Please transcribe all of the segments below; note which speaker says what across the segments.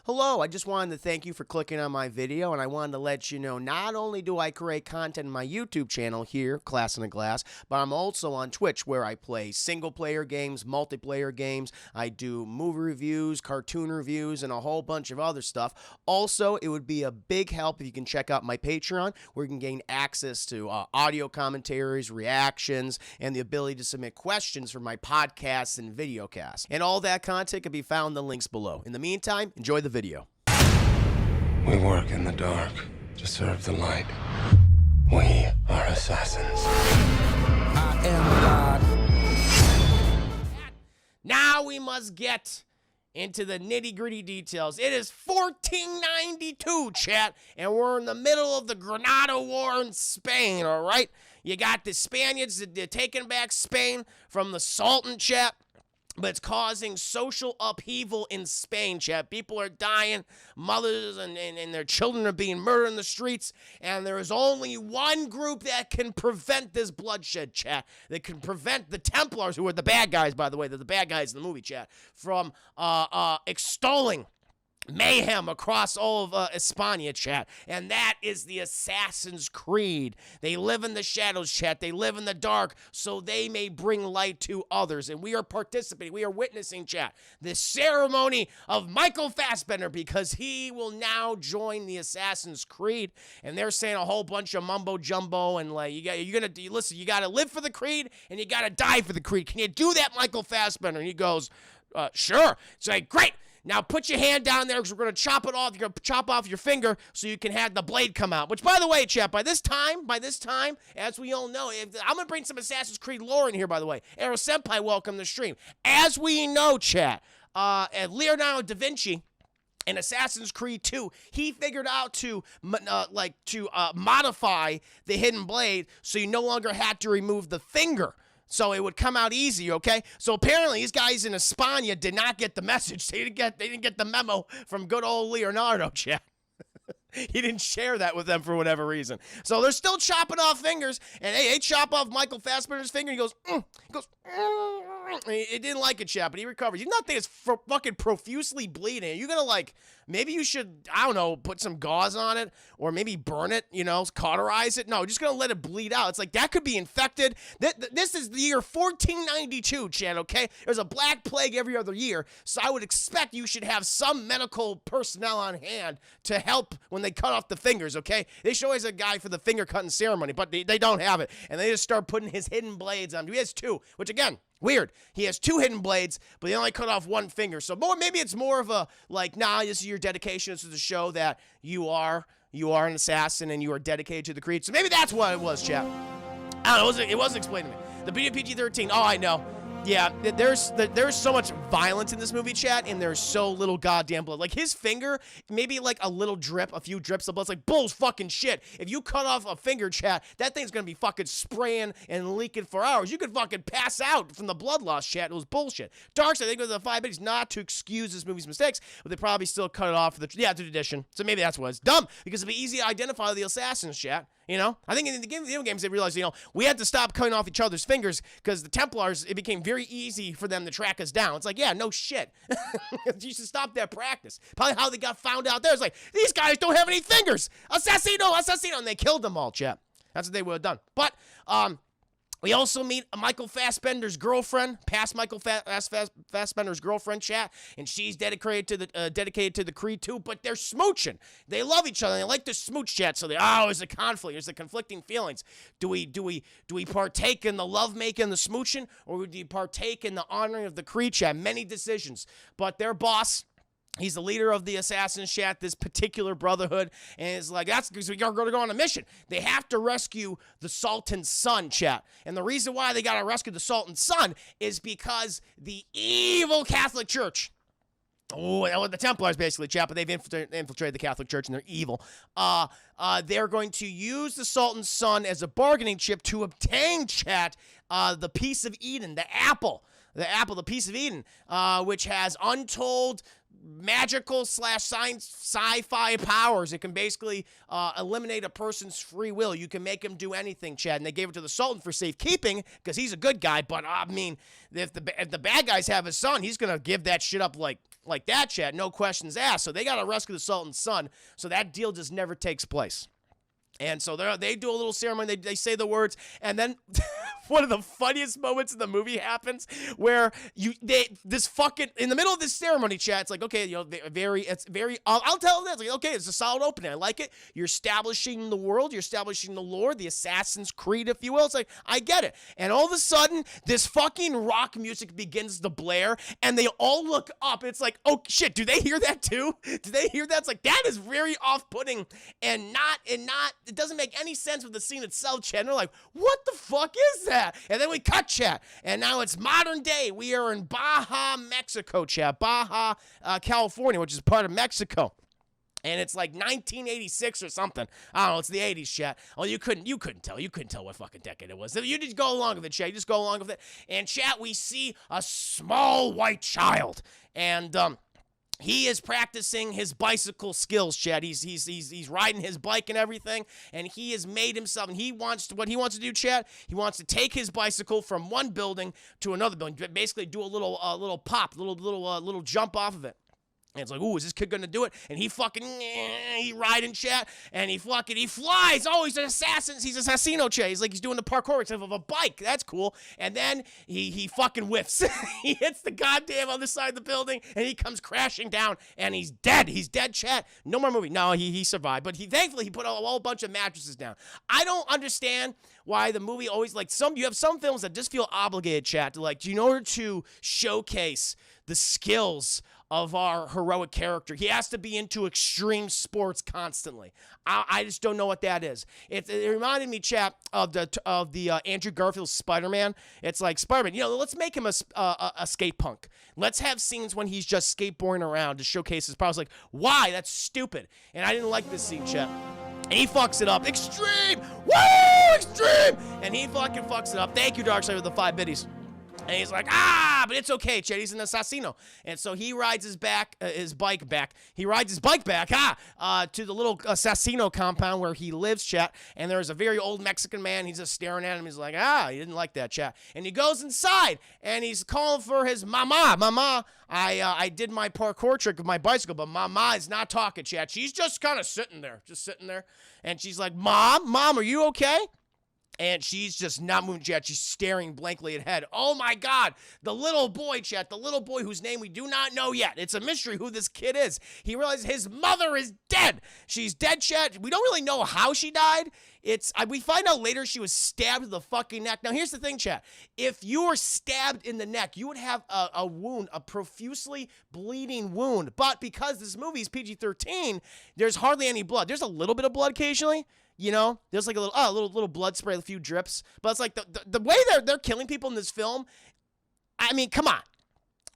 Speaker 1: Hello, I just wanted to thank you for clicking on my video, and I wanted to let you know not only do I create content in my YouTube channel here, Class in a Glass, but I'm also on Twitch where I play single-player games, multiplayer games, I do movie reviews, cartoon reviews, and a whole bunch of other stuff. Also, it would be a big help if you can check out my Patreon, where you can gain access to audio commentaries, reactions, and the ability to submit questions for my podcasts and videocasts. And all that content can be found in the links below. In the meantime, enjoy the video.
Speaker 2: We work in the dark to serve the light. We are assassins.
Speaker 3: I am God.
Speaker 1: Now we must get into the nitty-gritty details. It is 1492, chat, and we're in the middle of the Granada War in Spain, all right? You got the Spaniards, they're taking back Spain from the Sultan, chat. But it's causing social upheaval in Spain, chat. People are dying, mothers and their children are being murdered in the streets, and there is only one group that can prevent this bloodshed, chat. That can prevent the Templars, who are the bad guys, by the way, they're the bad guys in the movie, chat, from extolling mayhem across all of España, chat, and that is the Assassin's Creed. They live in the shadows, chat. They live in the dark so they may bring light to others, and we are participating, we are witnessing, chat, the ceremony of Michael Fassbender, because he will now join the Assassin's Creed, and they're saying a whole bunch of mumbo jumbo, and like, listen, you gotta live for the creed, and you gotta die for the creed. Can you do that, Michael Fassbender? And he goes, sure. It's like, great. Now put your hand down there because we're going to chop it off. You're going to chop off your finger so you can have the blade come out. Which, by the way, chat, by this time, as we all know, I'm going to bring some Assassin's Creed lore in here, by the way. Arrow Senpai, welcome to the stream. As we know, chat, Leonardo da Vinci in Assassin's Creed 2, he figured out to modify the hidden blade so you no longer had to remove the finger. So it would come out easy, okay? So apparently these guys in España did not get the message. They didn't get the memo from good old Leonardo, chat. He didn't share that with them for whatever reason. So they're still chopping off fingers, and hey, they chop off Michael Fassbender's finger, and he goes, he didn't like it, chat, but he recovers. He's not it's fucking profusely bleeding. You're gonna, like, maybe you should, I don't know, put some gauze on it, or maybe burn it, you know, cauterize it. No, just gonna let it bleed out. It's like, that could be infected. This is the year 1492, chat, okay? There's a black plague every other year, so I would expect you should have some medical personnel on hand to help when they cut off the fingers, okay? They show us a guy for the finger cutting ceremony, but they don't have it, and they just start putting his hidden blades on. He has two, which again, weird. He has two hidden blades, but he only cut off one finger. So maybe it's more of a, like, nah, this is your dedication. This is to show that you are an assassin and you are dedicated to the creed. So maybe that's what it was, chat. I don't know. It wasn't explained to me. The PG-13. Oh, I know. Yeah, there's so much violence in this movie, chat, and there's so little goddamn blood. Like, his finger, maybe like a little drip, a few drips of blood. It's like, bull's fucking shit. If you cut off a finger, chat, that thing's gonna be fucking spraying and leaking for hours. You could fucking pass out from the blood loss, chat. It was bullshit. Darks, I think, was the 5 minutes not to excuse this movie's mistakes, but they probably still cut it off for the tradition. So maybe that's what it's dumb, because it'd be easy to identify the assassins, chat. You know, I think in the video games they realized, you know, we had to stop cutting off each other's fingers because the Templars, it became very easy for them to track us down. It's like, yeah, no shit. You should stop that practice. Probably how they got found out there. It's like, these guys don't have any fingers. Assassino, and they killed them all, chat. That's what they would have done. But, we also meet Michael Fassbender's girlfriend, past Michael Fassbender's girlfriend, chat, and she's dedicated to the Creed too. But they're smooching. They love each other. They like to smooch, chat. So there's a conflict. There's the conflicting feelings. Do we partake in the lovemaking, the smooching, or do we partake in the honoring of the Creed, chat? Many decisions. But their boss, he's the leader of the Assassin's chat, this particular brotherhood, and it's like, that's because we are going to go on a mission. They have to rescue the Sultan's son, chat. And the reason why they got to rescue the Sultan's son is because the evil Catholic Church, the Templars basically, chat, but they've infiltrated the Catholic Church and they're evil. They're going to use the Sultan's son as a bargaining chip to obtain, chat, the piece of Eden, the apple. the apple, the piece of Eden, which has untold magical / sci-fi powers. It can basically eliminate a person's free will. You can make him do anything, Chad. And they gave it to the Sultan for safekeeping because he's a good guy. But I mean, if the bad guys have his son, he's gonna give that shit up like that, Chad. No questions asked. So they gotta rescue the Sultan's son. So that deal just never takes place. And so they do a little ceremony. They say the words, and then one of the funniest moments in the movie happens where this fucking in the middle of this ceremony, chat. It's like, okay, you know, it's very. I'll tell them that. It's like, okay, it's a solid opening. I like it. You're establishing the world. You're establishing the lore, the Assassin's Creed, if you will. It's like, I get it. And all of a sudden, this fucking rock music begins to blare, and they all look up. It's like, oh shit, do they hear that too? Do they hear that? It's like that is very off-putting and not. It doesn't make any sense with the scene itself, chat. And they're like, what the fuck is that? And then we cut, chat. And now it's modern day. We are in Baja, Mexico, chat. Baja, California, which is part of Mexico. And it's like 1986 or something. I don't know. It's the 80s, chat. Oh, you couldn't tell. You couldn't tell what fucking decade it was. You just go along with it, chat. You just go along with it. And chat, we see a small white child. And, he is practicing his bicycle skills, Chad. He's riding his bike and everything, and he has made himself. And what he wants to do, Chad. He wants to take his bicycle from one building to another building, basically do a little pop, little jump off of it. And it's like, ooh, is this kid gonna do it? And he riding, chat, and he flies. Oh, he's an assassin. He's an assassino, chat. He's doing the parkour except of a bike. That's cool. And then he fucking whiffs. He hits the goddamn other side of the building, and he comes crashing down, and he's dead. He's dead, chat. No more movie. No, he survived, but thankfully he put a whole bunch of mattresses down. I don't understand why the movie always you have some films that just feel obligated, chat, to in order to showcase the skills of our heroic character. He has to be into extreme sports constantly. I just don't know what that is. It reminded me, chap, of the Andrew Garfield Spider-Man. It's like, Spider-Man, let's make him a skate punk. Let's have scenes when he's just skateboarding around to showcase his powers. Like, why? That's stupid. And I didn't like this scene, chap. And he fucks it up. Extreme! Woo! Extreme! And he fucking fucks it up. Thank you, Darkseid, with the 5 biddies. And he's like, but it's okay, Chet. He's an assassino. And so he rides his bike back. He rides his bike back, to the little assassino compound where he lives, Chet. And there's a very old Mexican man. He's just staring at him. He's like, he didn't like that, Chet. And he goes inside, and he's calling for his mama. Mama, I did my parkour trick with my bicycle, but Mama is not talking, Chet. She's just kind of sitting there. And she's like, Mom, are you okay? And she's just not moving, chat. She's staring blankly ahead. Oh, my God. The little boy, chat. The little boy whose name we do not know yet. It's a mystery who this kid is. He realizes his mother is dead. She's dead, chat. We don't really know how she died. We find out later she was stabbed to the fucking neck. Now, here's the thing, chat. If you were stabbed in the neck, you would have a wound, a profusely bleeding wound. But because this movie is PG-13, there's hardly any blood. There's a little bit of blood occasionally. There's like a little blood spray, a few drips. But it's like the way they're killing people in this film, I mean, come on.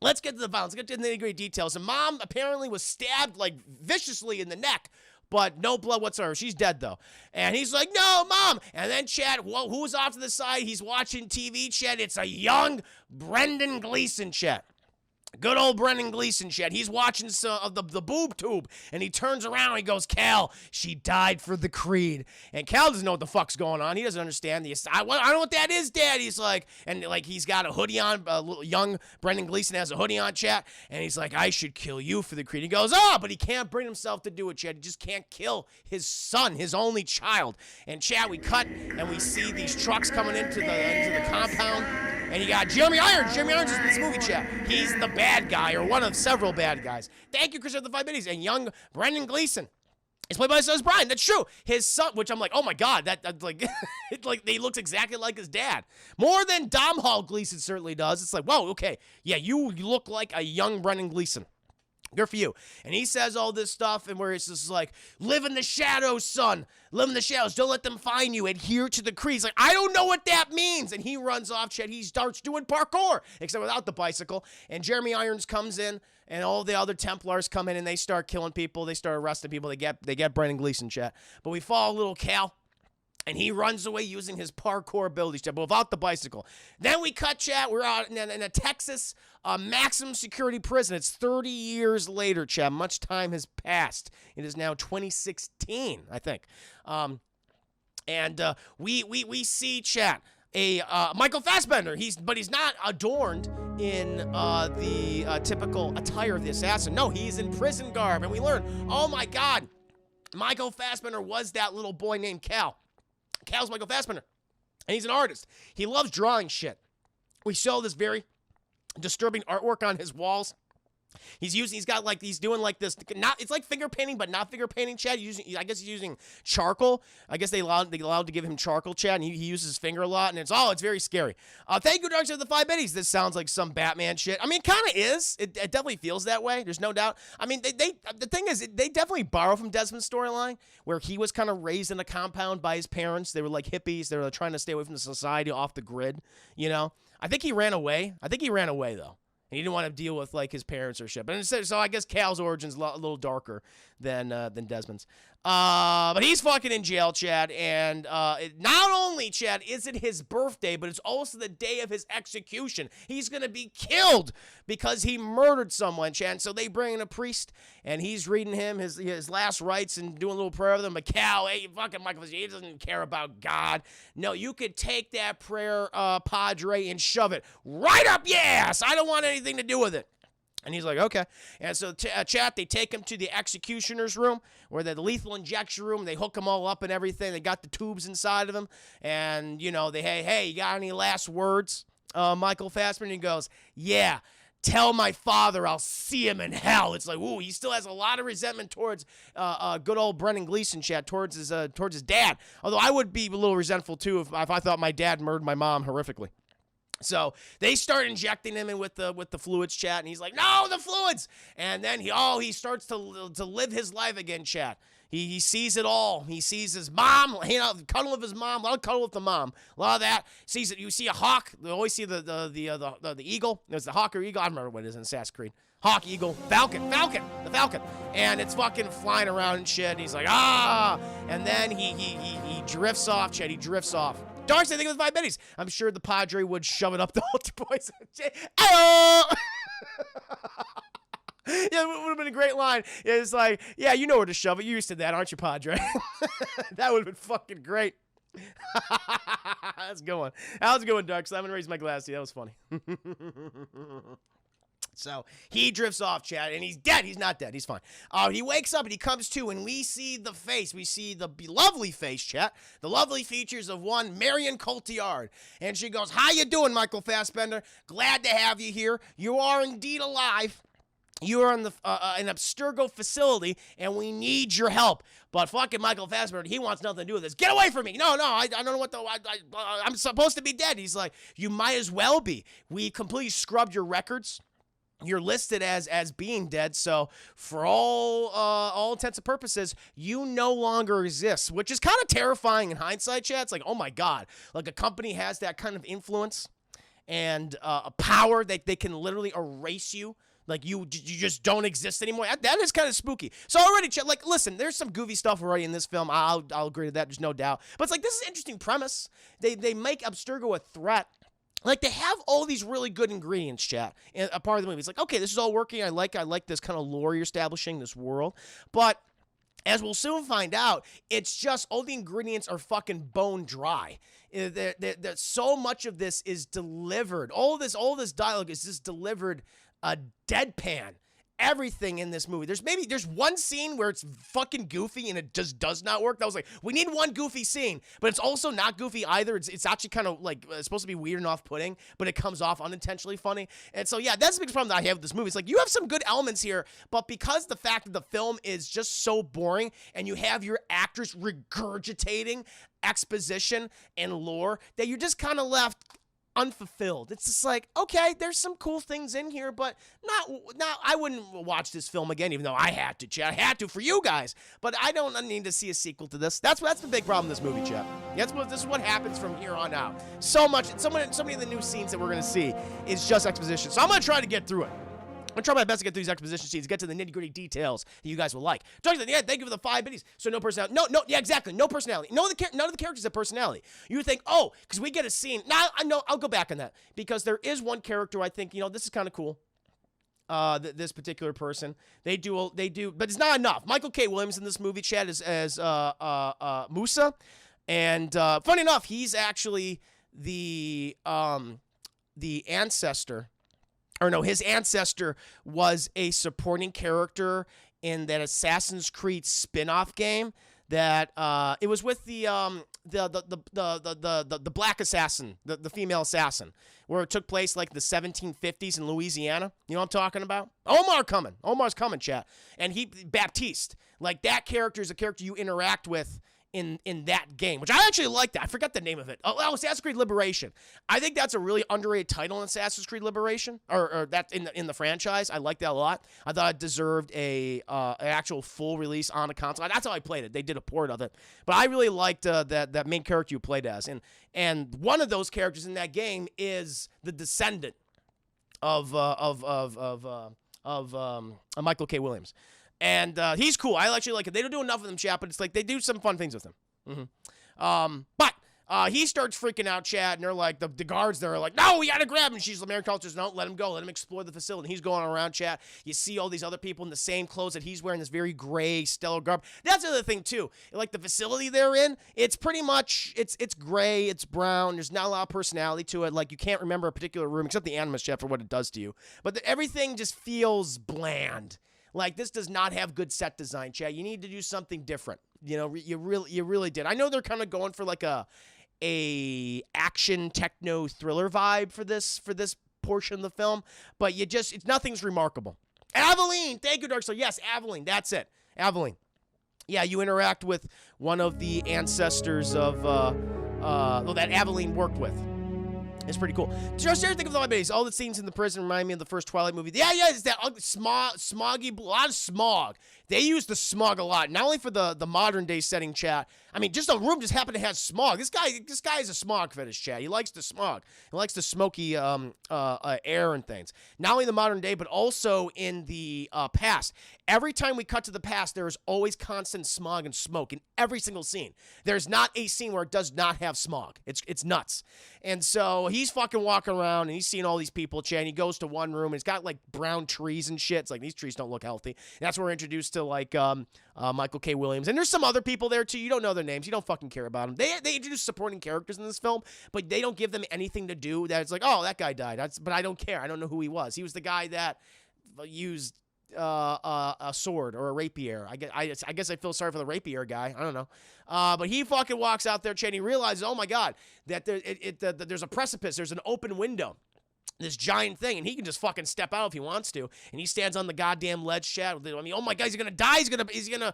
Speaker 1: Let's get to the violence. Let's get to the nitty-gritty details. And Mom apparently was stabbed, like, viciously in the neck, but no blood whatsoever. She's dead, though. And he's like, no, Mom. And then, Chad, who's off to the side? He's watching TV, Chad. It's a young Brendan Gleeson, Chad. Good old Brendan Gleeson, Chad. He's watching of the boob tube, and he turns around and he goes, Cal, she died for the creed. And Cal doesn't know what the fuck's going on. He doesn't understand I don't know what that is, Dad. He's like, and like he's got a hoodie on. Little young Brendan Gleeson has a hoodie on, Chad, and he's like, I should kill you for the creed. He goes, but he can't bring himself to do it, Chad. He just can't kill his son, his only child. And Chad, we cut and we see these trucks coming into the compound. And you got Jeremy Irons. Jeremy Irons is in this movie, chat. He's the bad guy, or one of several bad guys. Thank you, Chris, for the 5 minutes. And young Brendan Gleeson is played by his son, Brian. That's true. His son, which I'm like, oh my God, that like, he looks exactly like his dad. More than Dom Hall Gleeson certainly does. It's like, whoa, okay. Yeah, you look like a young Brendan Gleeson. Good for you. And he says all this stuff, and where it's just like, live in the shadows, son. Live in the shadows. Don't let them find you. Adhere to the creed. He's like, I don't know what that means. And he runs off, Chet. He starts doing parkour, except without the bicycle. And Jeremy Irons comes in, and all the other Templars come in, and they start killing people. They start arresting people. They get Brendan Gleeson, Chet. But we follow little Cal. And he runs away using his parkour abilities, but without the bicycle. Then we cut, chat. We're out in a Texas maximum security prison. It's 30 years later, chat. Much time has passed. It is now 2016, I think. We see, chat, a Michael Fassbender. But he's not adorned in the typical attire of the assassin. No, he's in prison garb. And we learn, oh my God, Michael Fassbender was that little boy named Cal. Cal's Michael Fassbender, and he's an artist. He loves drawing shit. We saw this very disturbing artwork on his walls. He's doing like this, it's like finger painting, but not finger painting, Chad. I guess he's using charcoal. I guess they allowed to give him charcoal, Chad, and he uses his finger a lot, and it's very scary. Thank you, Dark Side of the Five Biddies. This sounds like some Batman shit. I mean, it kind of is. It definitely feels that way. There's no doubt. I mean, the thing is, they definitely borrow from Desmond's storyline, where he was kind of raised in a compound by his parents. They were like hippies. They were trying to stay away from the society, off the grid, you know? I think he ran away, though. And he didn't want to deal with, like, his parents or shit. But instead, so I guess Cal's origin's a little darker than Desmond's. But he's fucking in jail, Chad. And not only, Chad, is it his birthday, but it's also the day of his execution. He's going to be killed because he murdered someone, Chad. And so they bring in a priest, and he's reading him his last rites and doing a little prayer with him. But Cal, hey, fucking Michael, he doesn't care about God. No, you could take that prayer, Padre, and shove it right up your ass. I don't want anything to do with it. And he's like, okay. And so, chat, they take him to the executioner's room, or the lethal injection room. They hook him all up and everything. They got the tubes inside of him. And, you know, hey, you got any last words, Michael Fassbender? And he goes, yeah, tell my father I'll see him in hell. It's like, ooh, he still has a lot of resentment towards good old Brendan Gleeson, chat, towards his dad. Although I would be a little resentful, too, if I thought my dad murdered my mom horrifically. So they start injecting him in with the fluids, chat, and he's like, no, the fluids. And then he starts to live his life again, chat. He sees it all. He sees his mom, cuddle with his mom, a lot of cuddle with the mom, a lot of that. Sees it. You see a hawk. You always see the eagle. There's the hawk or eagle. I don't remember what it is in Assassin's Creed. Hawk, eagle, falcon, the falcon. And it's fucking flying around and shit. And he's like, ah. And then he drifts off, chat. He drifts off. Dark Side, I think it was 5 minutes. I'm sure the Padre would shove it up the altar boys. Oh! Yeah, it would have been a great line. It's like, yeah, you know where to shove it. You used to that, aren't you, Padre? That would have been fucking great. That's a good one. That was a good one, Dark Side. I'm going to raise my glass to you. That was funny. So he drifts off, Chad, and he's dead. He's not dead. He's fine. He wakes up and he comes to, and we see the face. We see the lovely face, Chat. The lovely features of one Marion Cotillard. And she goes, how you doing, Michael Fassbender? Glad to have you here. You are indeed alive. You are in an Abstergo facility, and we need your help. But fucking Michael Fassbender, he wants nothing to do with this. Get away from me. No, I don't know what I'm supposed to be dead. He's like, you might as well be. We completely scrubbed your records. You're listed as being dead, so for all intents and purposes, you no longer exist, which is kind of terrifying in hindsight, Chad. It's like, oh my God, like a company has that kind of influence and a power that they can literally erase you. Like you just don't exist anymore. That is kind of spooky. So already, Chad, like, listen, there's some goofy stuff already in this film. I'll agree to that. There's no doubt. But it's like, this is an interesting premise. They make Abstergo a threat. Like, they have all these really good ingredients, chat, in a part of the movie. It's like, okay, this is all working. I like this kind of lore you're establishing, this world. But as we'll soon find out, it's just all the ingredients are fucking bone dry. So much of this is delivered. All this dialogue is just delivered deadpan. Everything in this movie. There's one scene where it's fucking goofy and it just does not work. That was like, we need one goofy scene, but it's also not goofy either. It's actually kind of like it's supposed to be weird and off-putting, but it comes off unintentionally funny. And so yeah, that's the biggest problem that I have with this movie. It's like, you have some good elements here, but because the fact that the film is just so boring and you have your actors regurgitating exposition and lore, that you're just kind of left unfulfilled. It's just like, okay, there's some cool things in here, but not. I wouldn't watch this film again, even though I had to, Chad. I had to for you guys, but I don't need to see a sequel to this. That's the big problem in this movie, Chad. This is what happens from here on out. So many of the new scenes that we're gonna see is just exposition. So I'm gonna try to get through it. I'm trying my best to get through these exposition scenes, get to the nitty-gritty details that you guys will like. Yeah, thank you for the 5 biddies. So no personality. No, yeah, exactly. No personality. None of the characters have personality. You would think, oh, because we get a scene. Now, I know, I'll go back on that. Because there is one character I think, this is kind of cool. This particular person. They do, but it's not enough. Michael K. Williams in this movie, Chad, is as Musa. And funny enough, he's actually the ancestor. Or no, his ancestor was a supporting character in that Assassin's Creed spin-off game that it was with the black assassin, the female assassin, where it took place like the 1750s in Louisiana. You know what I'm talking about? Omar's coming, chat. And Baptiste, like that character is a character you interact with in that game, which I actually like that. I forgot the name of it. Oh, Assassin's Creed Liberation. I think that's a really underrated title in Assassin's Creed Liberation, or that in the franchise. I like that a lot. I thought it deserved an actual full release on a console. That's how I played it. They did a port of it, but I really liked that main character you played as, and one of those characters in that game is the descendant of Michael K. Williams. And he's cool. I actually like it. They don't do enough of them, chat, but it's like they do some fun things with him. But he starts freaking out, chat, and they're like, the guards there are like, no, we got to grab him. She's the American culture says, no, let him go. Let him explore the facility. And he's going around, chat. You see all these other people in the same clothes that he's wearing, this very gray, stellar garb. That's the other thing, too. Like the facility they're in, it's pretty much, it's gray, it's brown. There's not a lot of personality to it. Like you can't remember a particular room, except the Animus, chat, for what it does to you. But everything just feels bland. Like, this does not have good set design, Chad. You need to do something different. You really did. I know they're kind of going for like a action techno thriller vibe for this portion of the film, but nothing's remarkable. Aveline, thank you, Dark Star. Yes, Aveline, that's it. Aveline. Yeah, you interact with one of the ancestors of that Aveline worked with. It's pretty cool. Just think of the base. All the scenes in the prison remind me of the first Twilight movie. Yeah, it's that ugly, smoggy, a lot of smog. They use the smog a lot, not only for the modern day setting, chat. I mean, just a room just happened to have smog. This guy is a smog fetish, chat. He likes the smog. He likes the smoky air and things. Not only in the modern day, but also in the past. Every time we cut to the past, there is always constant smog and smoke in every single scene. There's not a scene where it does not have smog. It's nuts. And so he's fucking walking around and he's seeing all these people, chat. And he goes to one room and it's got like brown trees and shit. It's like, these trees don't look healthy. And that's where we're introduced to like Michael K. Williams. And there's some other people there too. You don't know their names. You don't fucking care about them. They introduce supporting characters in this film, but they don't give them anything to do. That's like, oh, that guy died. But I don't care. I don't know who he was. He was the guy that used a sword or a rapier. I guess I feel sorry for the rapier guy. I don't know. But he fucking walks out there, Chan. He realizes, oh my God, that there's a precipice. There's an open window. This giant thing, and he can just fucking step out if he wants to. And he stands on the goddamn ledge, chat. I mean, oh my God, he's gonna die. He's gonna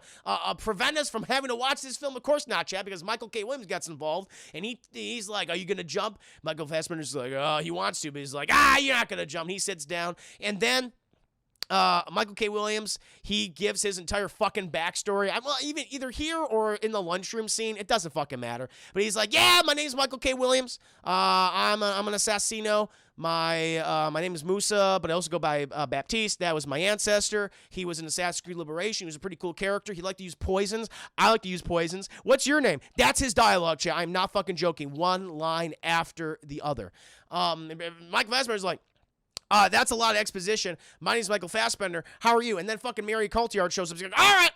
Speaker 1: prevent us from having to watch this film. Of course not, chat, because Michael K. Williams gets involved, and he's like, "Are you gonna jump?" Michael Fassbender's like, "Oh, he wants to," but he's like, you're not gonna jump." And he sits down, and then Michael K. Williams, he gives his entire fucking backstory. Well, either here or in the lunchroom scene, it doesn't fucking matter. But he's like, yeah, my name's Michael K. Williams. I'm an assassino. My name is Musa, but I also go by Baptiste. That was my ancestor. He was in Assassin's Creed Liberation. He was a pretty cool character. He liked to use poisons. I like to use poisons. What's your name? That's his dialogue, chat. I'm not fucking joking. One line after the other. Michael Fassbender's like, that's a lot of exposition. My name's Michael Fassbender. How are you? And then fucking Mary Cotillard shows up. She's like, all right,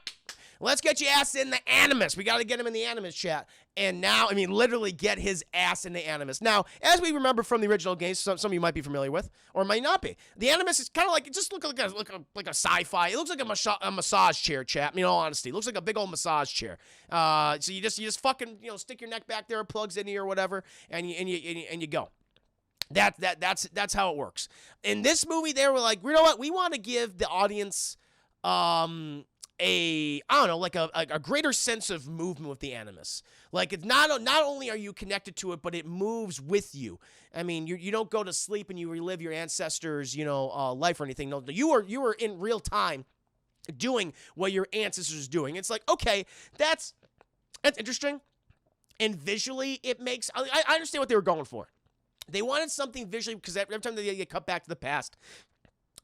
Speaker 1: let's get your ass in the Animus. We got to get him in the Animus, chat. And now, I mean, literally get his ass in the Animus. Now, as we remember from the original games, some of you might be familiar with, or might not be. The Animus is kind of like, it just looks like a sci-fi. It looks like a massage chair, chat, in all honesty. It looks like a big old massage chair. So you just fucking, stick your neck back there, plugs in you or whatever, and you go. That's how it works. In this movie, they were like, you know what? We want to give the audience a greater sense of movement with the Animus. Like, it's not only are you connected to it, but it moves with you. I mean, you don't go to sleep and you relive your ancestors' life or anything. No, you are in real time doing what your ancestors are doing. It's like, okay, that's interesting. And visually, it makes I understand what they were going for. They wanted something visually, because every time they get cut back to the past,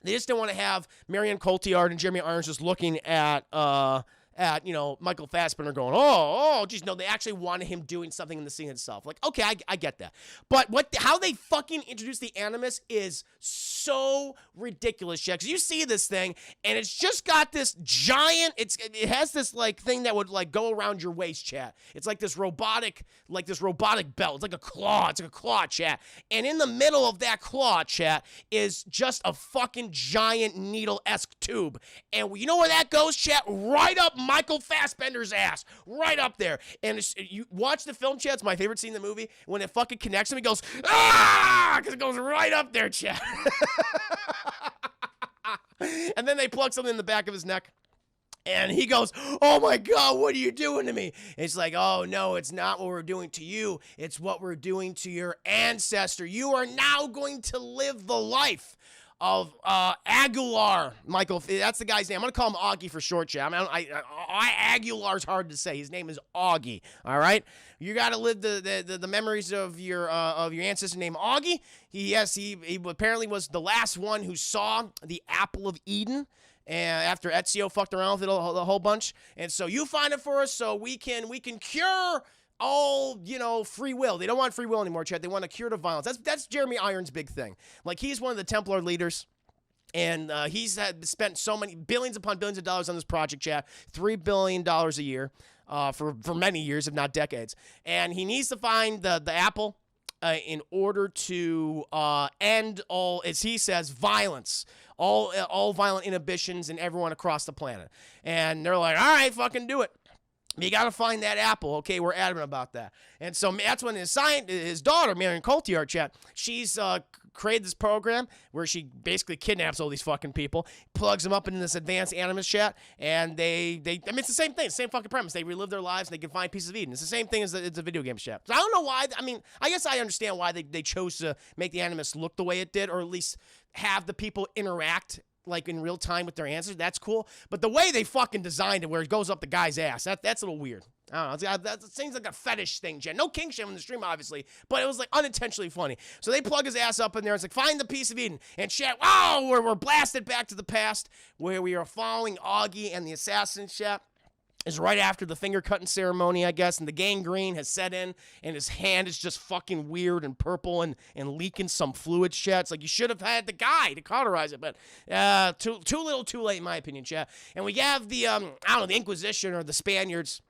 Speaker 1: They just didn't want to have Marion Cotillard and Jeremy Irons just looking at Michael Fassbender going, geez, no, they actually wanted him doing something in the scene itself. Like, okay, I get that. But how they fucking introduce the Animus is so ridiculous, Jack. Because you see this thing, and it's just got this giant, it has this, like, thing that would, like, go around your waist, chat. It's like this robotic belt. It's like a claw. It's like a claw, chat. And in the middle of that claw, chat, is just a fucking giant needle-esque tube. And you know where that goes, chat? Right up Michael Fassbender's ass. Right up there. And you watch the film, chat. It's my favorite scene in the movie. When it fucking connects him, he goes, ah! Because it goes right up there, chat. And then they plug something in the back of his neck. And he goes, oh my God, what are you doing to me? And it's like, oh no, it's not what we're doing to you. It's what we're doing to your ancestor. You are now going to live the life of Aguilar, Michael. That's the guy's name. I'm gonna call him Augie for short, chat. Aguilar's hard to say. His name is Augie. All right, you gotta live the memories of your ancestor named Augie. He apparently was the last one who saw the apple of Eden. And after Ezio fucked around with it a whole bunch, and so you find it for us so we can cure all, free will. They don't want free will anymore, Chad. They want a cure to violence. That's Jeremy Irons' big thing. Like, he's one of the Templar leaders, and he's spent so many billions upon billions of dollars on this project, Chad. $3 billion a year for many years, if not decades. And he needs to find the apple in order to end all, as he says, violence. All violent inhibitions in everyone across the planet. And they're like, all right, fucking do it. You got to find that apple. Okay, we're adamant about that. And so that's when his daughter, Marion Cotillard, chat, she's created this program where she basically kidnaps all these fucking people, plugs them up in this advanced Animus chat, and it's the same thing, same fucking premise. They relive their lives, and they can find pieces of Eden. It's the same thing as it's a video game chat. So I don't know why. I guess I understand why they chose to make the Animus look the way it did, or at least have the people interact like in real time with their answers. That's cool. But the way they fucking designed it, where it goes up the guy's ass, that's a little weird. I don't know. That seems like a fetish thing, Jen. No king shame in the stream, obviously, but it was like unintentionally funny. So they plug his ass up in there. It's like, find the piece of Eden. And chat, wow, we're blasted back to the past where we are following Augie and the assassin, chat. Is right after the finger cutting ceremony, I guess, and the gangrene has set in, and his hand is just fucking weird and purple and leaking some fluid, chat. It's like, you should have had the guy to cauterize it, but too little, too late, in my opinion, chat. And we have the the Inquisition or the Spaniards.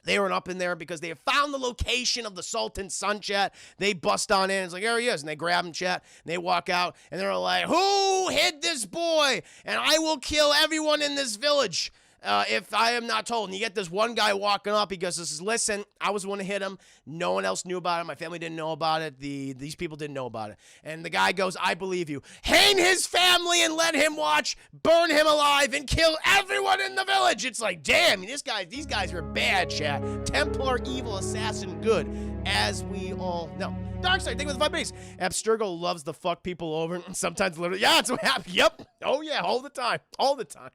Speaker 1: They were up in there because they have found the location of the Sultan's son, chat. They bust on in. It's like, there he is. And they grab him, chat. And they walk out. And they're like, who hid this boy? And I will kill everyone in this village. If I am not told. And you get this one guy walking up. He goes, listen, I was the one to hit him. No one else knew about it. My family didn't know about it. These people didn't know about it. And the guy goes, I believe you. Hang his family and let him watch. Burn him alive and kill everyone in the village. It's like, damn, these guys are bad, chat. Templar, evil, assassin, good. As we all know. Darkseid, think with the 5 base. Abstergo loves to fuck people over. Sometimes literally, yeah, it's what happens. Yep. Oh, yeah, all the time. All the time.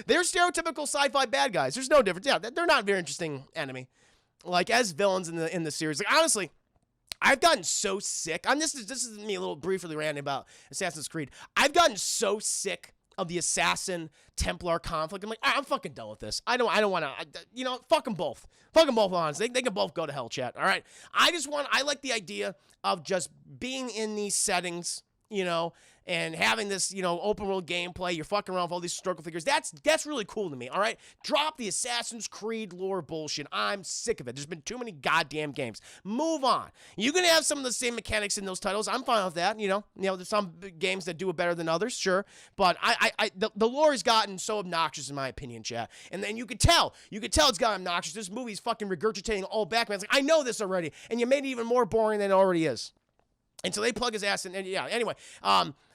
Speaker 1: They're stereotypical sci-fi bad guys. There's no difference. Yeah, they're not a very interesting enemy. Like, as villains in the series. Like, honestly, I've gotten so sick. This is me a little briefly ranting about Assassin's Creed. I've gotten so sick of the assassin Templar conflict. I'm like, I'm fucking done with this. I don't want to, fuck them both. Fuck them both, honestly. They can both go to hell, chat. All right. I like the idea of just being in these settings, and having this, open world gameplay. You're fucking around with all these historical figures. That's really cool to me, all right? Drop the Assassin's Creed lore bullshit. I'm sick of it. There's been too many goddamn games. Move on. You can have some of the same mechanics in those titles. I'm fine with that, There's some games that do it better than others, sure. But the lore has gotten so obnoxious, in my opinion, chat. And then you could tell it's gotten obnoxious. This movie's fucking regurgitating all back, man. It's like, I know this already. And you made it even more boring than it already is. And so they plug his ass in, and yeah, anyway.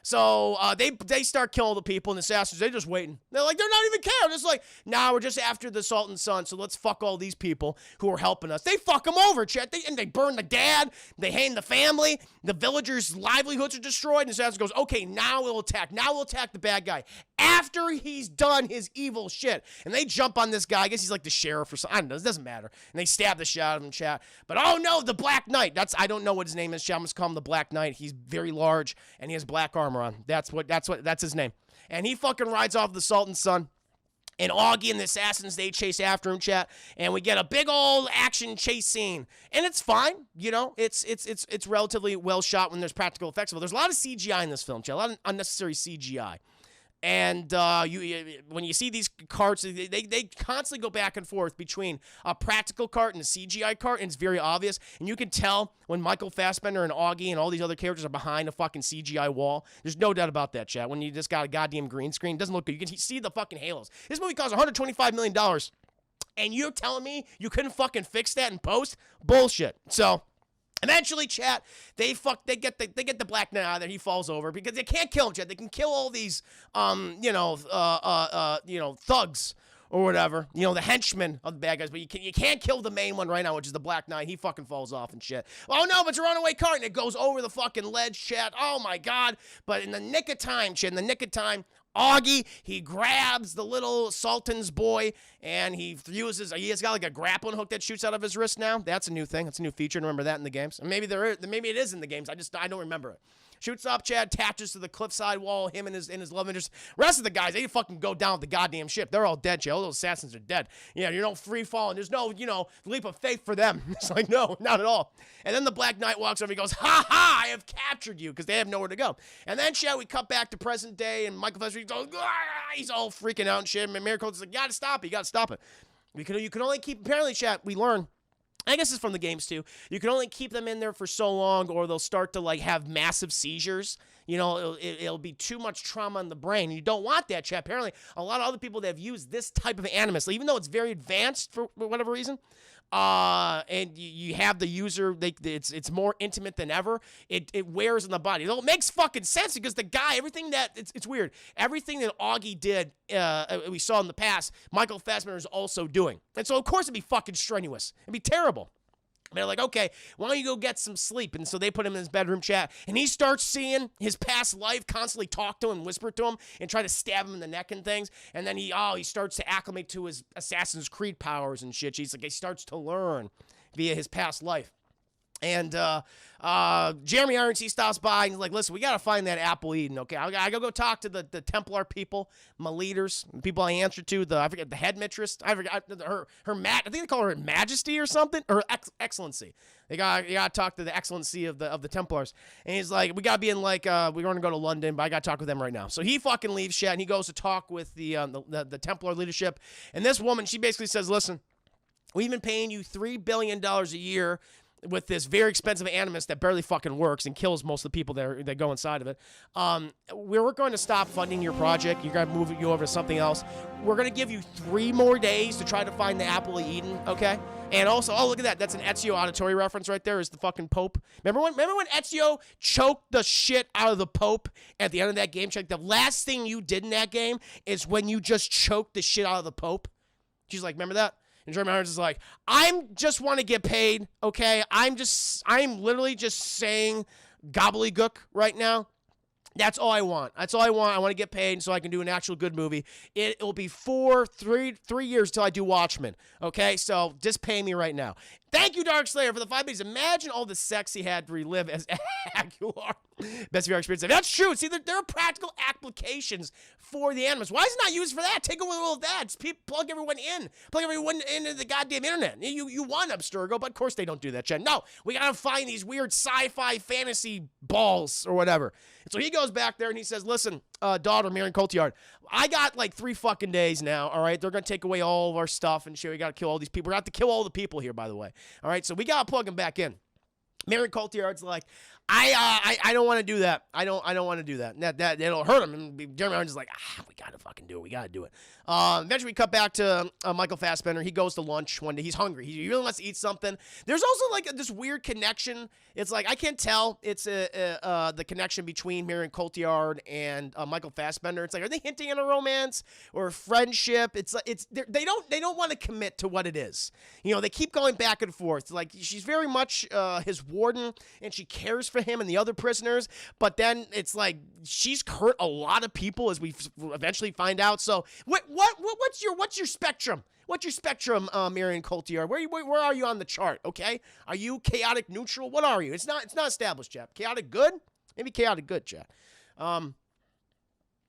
Speaker 1: So they start killing the people, and the assassins, they're just waiting. They're like, they're not even caring. It's like, nah, we're just after the Sultan's son, so let's fuck all these people who are helping us. They fuck them over, chat. And they burn the dad. They hang the family. The villagers' livelihoods are destroyed, and the assassin goes, okay, now we'll attack. Now we'll attack the bad guy after he's done his evil shit. And they jump on this guy. I guess he's like the sheriff or something. I don't know. It doesn't matter. And they stab the shit out of him, chat. But oh no, the Black Knight. I don't know what his name is, chat. I'm just call him the Black Knight. He's very large, and he has black armor on. That's his name. And he fucking rides off the Sultan's son. And Augie and the assassins, they chase after him, chat, and we get a big old action chase scene, and it's fine, you know, it's relatively well shot when there's practical effects, but there's a lot of CGI in this film, chat, a lot of unnecessary CGI. And when you see these carts, they constantly go back and forth between a practical cart and a CGI cart, and it's very obvious. And you can tell when Michael Fassbender and Augie and all these other characters are behind a fucking CGI wall. There's no doubt about that, chat. When you just got a goddamn green screen, it doesn't look good. You can see the fucking halos. This movie costs $125 million, and you're telling me you couldn't fucking fix that in post? Bullshit. So eventually, chat, they get the Black Knight out of there. He falls over because they can't kill him, chat. They can kill all these thugs or whatever, the henchmen of the bad guys, but you can't kill the main one right now, which is the Black Knight. He fucking falls off and shit. Oh no, but it's a runaway cart, and it goes over the fucking ledge, chat. Oh my god. But in the nick of time, chat, Augie, he grabs the little Sultan's boy, and he has got like a grappling hook that shoots out of his wrist now. That's a new thing. That's a new feature. Remember that in the games. And maybe it is in the games. I don't remember it. Shoots up, Chad, attaches to the cliffside wall, him and his love interest. Rest of the guys, they fucking go down with the goddamn ship. They're all dead, Chad. All those assassins are dead. Yeah, you're no free falling. There's no, leap of faith for them. It's like, no, not at all. And then the Black Knight walks over, he goes, ha ha, I have captured you, because they have nowhere to go. And then, Chad, we cut back to present day, and Michael Fassbender goes, he's all freaking out and shit. And Mary Coates is like, you gotta stop it. You can only keep, apparently, Chad, we learn, I guess it's from the games too, you can only keep them in there for so long or they'll start to like have massive seizures. It'll be too much trauma in the brain. You don't want that, chat. Apparently, a lot of other people that have used this type of animus, even though it's very advanced for whatever reason, and you have the user, it's more intimate than ever, it wears on the body. It makes fucking sense because the guy, everything that, it's weird, everything that Augie did, we saw in the past, Michael Fassbender is also doing. And so, of course, it'd be fucking strenuous. It'd be terrible. They're like, okay, why don't you go get some sleep? And so they put him in his bedroom, chat, and he starts seeing his past life, constantly talk to him, whisper to him, and try to stab him in the neck and things. And then he starts to acclimate to his Assassin's Creed powers and shit. He's like, he starts to learn via his past life. And Jeremy Irons, he stops by and he's like, listen, we got to find that Apple Eden, okay? I got to go talk to the Templar people, my leaders, the people I answer to, I forget, the headmistress, I forgot, I think they call her Majesty or something, or Excellency. You got to talk to the Excellency of the Templars. And he's like, we got to be in we're going to go to London, but I got to talk with them right now. So he fucking leaves, chat, and he goes to talk with the Templar leadership. And this woman, she basically says, listen, we've been paying you $3 billion a year with this very expensive animus that barely fucking works and kills most of the people that go inside of it. We're going to stop funding your project. You're going to move you over to something else. We're going to give you 3 more days to try to find the Apple of Eden, okay? And also, oh, look at that. That's an Ezio Auditore reference right there, is the fucking Pope. Remember when Ezio choked the shit out of the Pope at the end of that game? Check, the last thing you did in that game is when you just choked the shit out of the Pope. She's like, remember that? And Jeremy Irons is like, I'm just want to get paid, okay? I'm literally just saying gobbledygook right now. That's all I want. I want to get paid so I can do an actual good movie. It'll be 3 years till I do Watchmen, okay? So just pay me right now. Thank you, Dark Slayer, for the 5 minutes. Imagine all the sex he had to relive as Aguilar. Best VR experience. That's true. See, there are practical applications for the animus. Why is it not used for that? Take away all of that. Just plug everyone in. Plug everyone into the goddamn internet. You won, Abstergo, but of course they don't do that, Jen. No, we got to find these weird sci-fi fantasy balls or whatever. And so he goes back there and he says, listen, daughter, Marion Cotillard, I got like 3 fucking days now, all right? They're going to take away all of our stuff and shit. We got to kill all these people. We're going to have to kill all the people here, by the way. All right, so we got to plug them back in. Marion Cotillard's like, I don't want to do that. I don't want to do that. That it'll hurt him. And Jeremy Irons is like, we gotta fucking do it. We gotta do it. Eventually we cut back to Michael Fassbender. He goes to lunch one day. He's hungry. He really wants to eat something. There's also like this weird connection. It's like, I can't tell. It's the connection between Marion Cotillard and Michael Fassbender. It's like, are they hinting at a romance or a friendship? They don't want to commit to what it is. They keep going back and forth. Like, she's very much his warden, and she cares for him and the other prisoners, but then it's like she's hurt a lot of people, as we eventually find out. So what's your spectrum? What's your spectrum, Marion Cotillard? Where are you on the chart? Okay, are you chaotic neutral? What are you? It's not established, chap. Chaotic good? Maybe chaotic good, chap.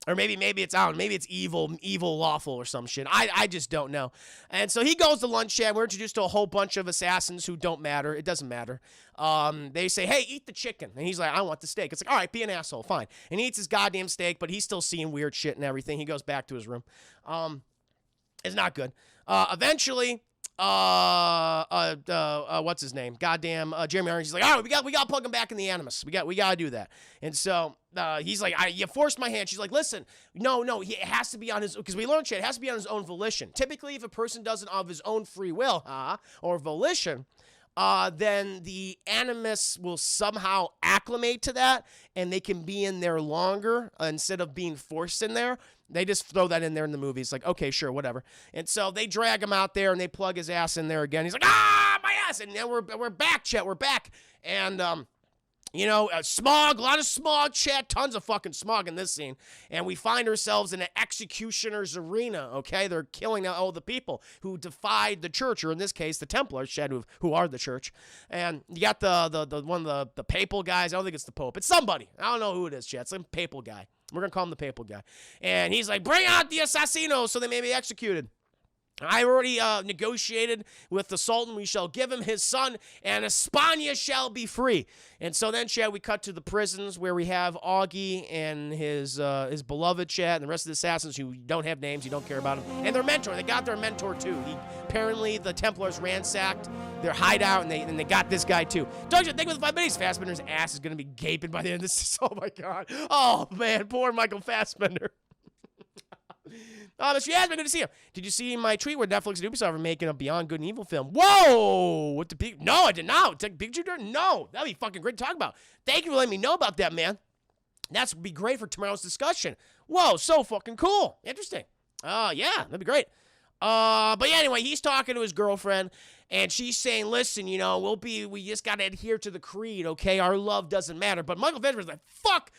Speaker 1: Or maybe it's, I don't know, maybe it's evil lawful or some shit. I just don't know. And so he goes to lunch chat. We're introduced to a whole bunch of assassins who don't matter. It doesn't matter. They say, hey, eat the chicken. And he's like, I want the steak. It's like, all right, be an asshole, fine. And he eats his goddamn steak, but he's still seeing weird shit and everything. He goes back to his room. It's not good. Eventually, what's his name? Goddamn, Jeremy Irons. He's like, all right, we got to plug him back in the Animus. We got to do that. And so he's like, you forced my hand. She's like, listen, no, it has to be on his, because we learned shit, it has to be on his own volition. Typically, if a person does it of his own free will, or volition, then the Animus will somehow acclimate to that, and they can be in there longer instead of being forced in there. They just throw that in there in the movie. It's like, okay, sure, whatever. And so they drag him out there, and they plug his ass in there again. He's like, my ass! And then we're back, Chet. We're back. And smog, a lot of smog, Chet, tons of fucking smog in this scene. And we find ourselves in an executioner's arena, okay? They're killing all the people who defied the church, or in this case, the Templars, Chet, who are the church. And you got the one of the papal guys. I don't think it's the Pope. It's somebody. I don't know who it is, Chet. It's some papal guy. We're going to call him the papal guy. And he's like, bring out the assassinos so they may be executed. I already negotiated with the Sultan. We shall give him his son, and España shall be free. And so then, Chad, we cut to the prisons where we have Augie and his beloved Chad and the rest of the assassins who don't have names, you don't care about them, and their mentor. They got their mentor too. Apparently, the Templars ransacked their hideout, and they got this guy too. Don't you think with 5 minutes, Fassbender's ass is gonna be gaping by the end of this? Oh my God! Oh man, poor Michael Fassbender. Mr. Yasmin, good to see you. Did you see my tweet where Netflix and Ubisoft are making a Beyond Good and Evil film? Whoa! What the No, I did not. No. That'd be fucking great to talk about. Thank you for letting me know about that, man. That's would be great for tomorrow's discussion. Whoa, so fucking cool. Interesting. Yeah, that'd be great. But yeah, anyway, he's talking to his girlfriend, and she's saying, listen, we just gotta adhere to the creed, okay? Our love doesn't matter. But Michael Fassbender's like, fuck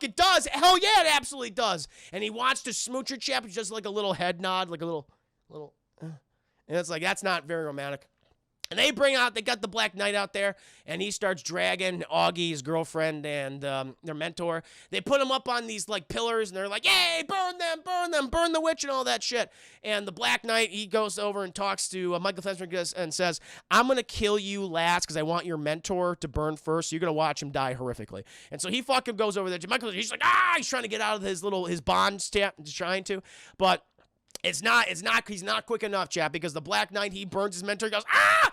Speaker 1: it does. Hell yeah, it absolutely does. And he wants to smooch her chap, just like a little head nod, like a little, and it's like, that's not very romantic. And they got the Black Knight out there, and he starts dragging Augie, his girlfriend, and their mentor. They put him up on these, like, pillars, and they're like, yay, burn them, burn the witch, and all that shit. And the Black Knight, he goes over and talks to Michael Fassbender and says, I'm going to kill you last because I want your mentor to burn first, so you're going to watch him die horrifically. And so he fucking goes over there to Michael. He's like, he's trying to get out of his bond step, he's trying to, but he's not quick enough, chap, because the Black Knight, he burns his mentor, he goes,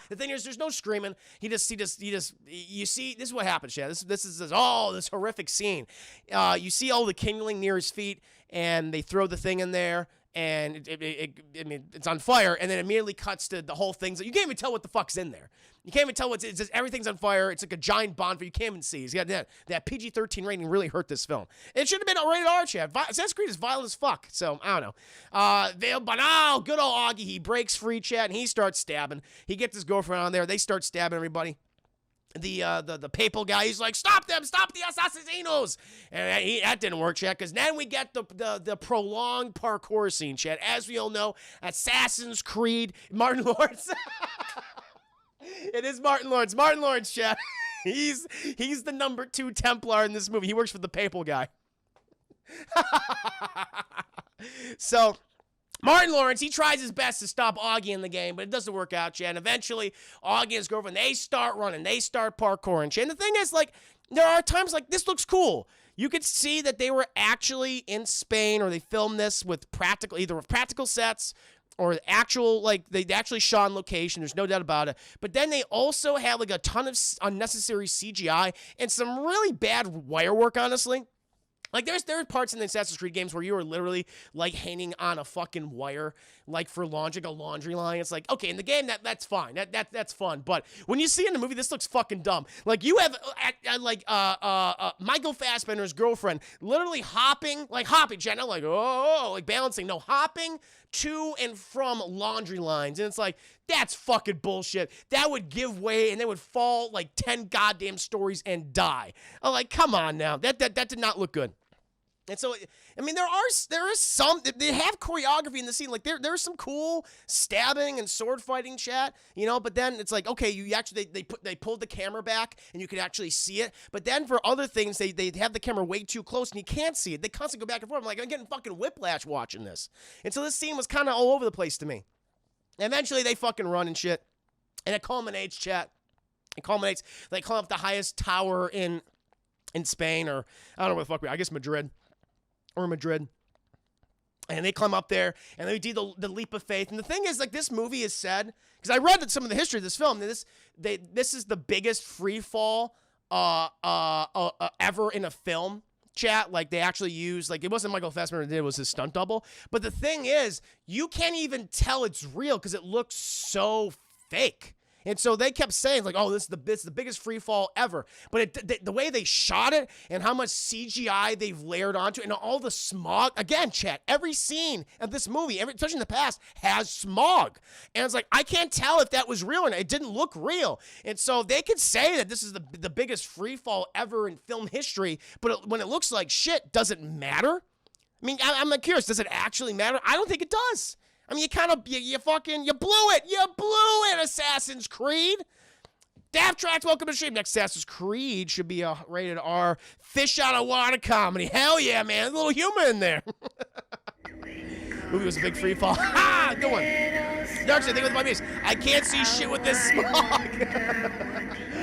Speaker 1: The thing is, there's no screaming. You see, this is what happens, chap. This is this horrific scene. You see all the kindling near his feet, and they throw the thing in there, and it's on fire, and then immediately cuts to the whole thing. So you can't even tell what the fuck's in there. You can't even tell it's just everything's on fire. It's like a giant bonfire. You can't even see. He's got that PG-13 rating really hurt this film. It should have been a rated R, chat. Assassin's Creed is violent as fuck. So I don't know. But good old Augie, he breaks free, chat, and he starts stabbing. He gets his girlfriend on there. They start stabbing everybody. The papal guy, he's like, stop them, stop the assassinos. And that didn't work, chat, because then we get the prolonged parkour scene, chat. As we all know, Assassin's Creed, Martin Lawrence. It is Martin Lawrence. Martin Lawrence, chat. He's the number 2 Templar in this movie. He works for the papal guy. So Martin Lawrence, he tries his best to stop Augie in the game, but it doesn't work out, chat. And eventually, Augie and his girlfriend, they start running. They start parkouring, chat. And the thing is, like, there are times like, this looks cool. You could see that they were actually in Spain, or they filmed this with either with practical sets, or actual, like, they actually shot on location. There's no doubt about it. But then they also have, like, a ton of unnecessary CGI and some really bad wire work, honestly. Like, there are parts in the Assassin's Creed games where you are literally, like, hanging on a fucking wire, like, for laundry, like a laundry line. It's like, okay, in the game, that's fine. That's fun. But when you see in the movie, this looks fucking dumb. Like, you have, Michael Fassbender's girlfriend literally hopping, Jenna, like, like, balancing. No, hopping to and from laundry lines. And it's like, that's fucking bullshit. That would give way, and they would fall, like, 10 goddamn stories and die. I'm like, come on now. That did not look good. And so, I mean, there is some, they have choreography in the scene. Like, there's some cool stabbing and sword fighting chat, you know, but then it's like, okay, you actually, they pulled the camera back and you could actually see it. But then for other things, they have the camera way too close and you can't see it. They constantly go back and forth. I'm like, I'm getting fucking whiplash watching this. And so this scene was kind of all over the place to me. And eventually they fucking run and shit. And it culminates, chat. It culminates, they climb up the highest tower in Spain, or I don't know where the fuck I guess Madrid. And they climb up there and they do the leap of faith. And the thing is, like, this movie is said, because I read some of the history of this film, this is the biggest free fall ever in a film, chat. Like, they actually used, like, it wasn't Michael Fassbender that did it, was his stunt double. But the thing is, you can't even tell it's real because it looks so fake. And so they kept saying, like, oh, this is the biggest free fall ever. But the way they shot it and how much CGI they've layered onto it and all the smog. Again, chat, every scene of this movie, especially in the past, has smog. And it's like, I can't tell if that was real or not. It didn't look real. And so they could say that this is the biggest free fall ever in film history. But when it looks like shit, does it matter? I mean, I'm curious, does it actually matter? I don't think it does. I mean, you blew it. You blew it, Assassin's Creed. Daft Tracks, welcome to the stream. Next Assassin's Creed should be a rated R fish out of water comedy. Hell yeah, man. A little humor in there. Movie was a big free fall. Ha! Good one. Darkseid, think with my face. I can't see shit with this smog.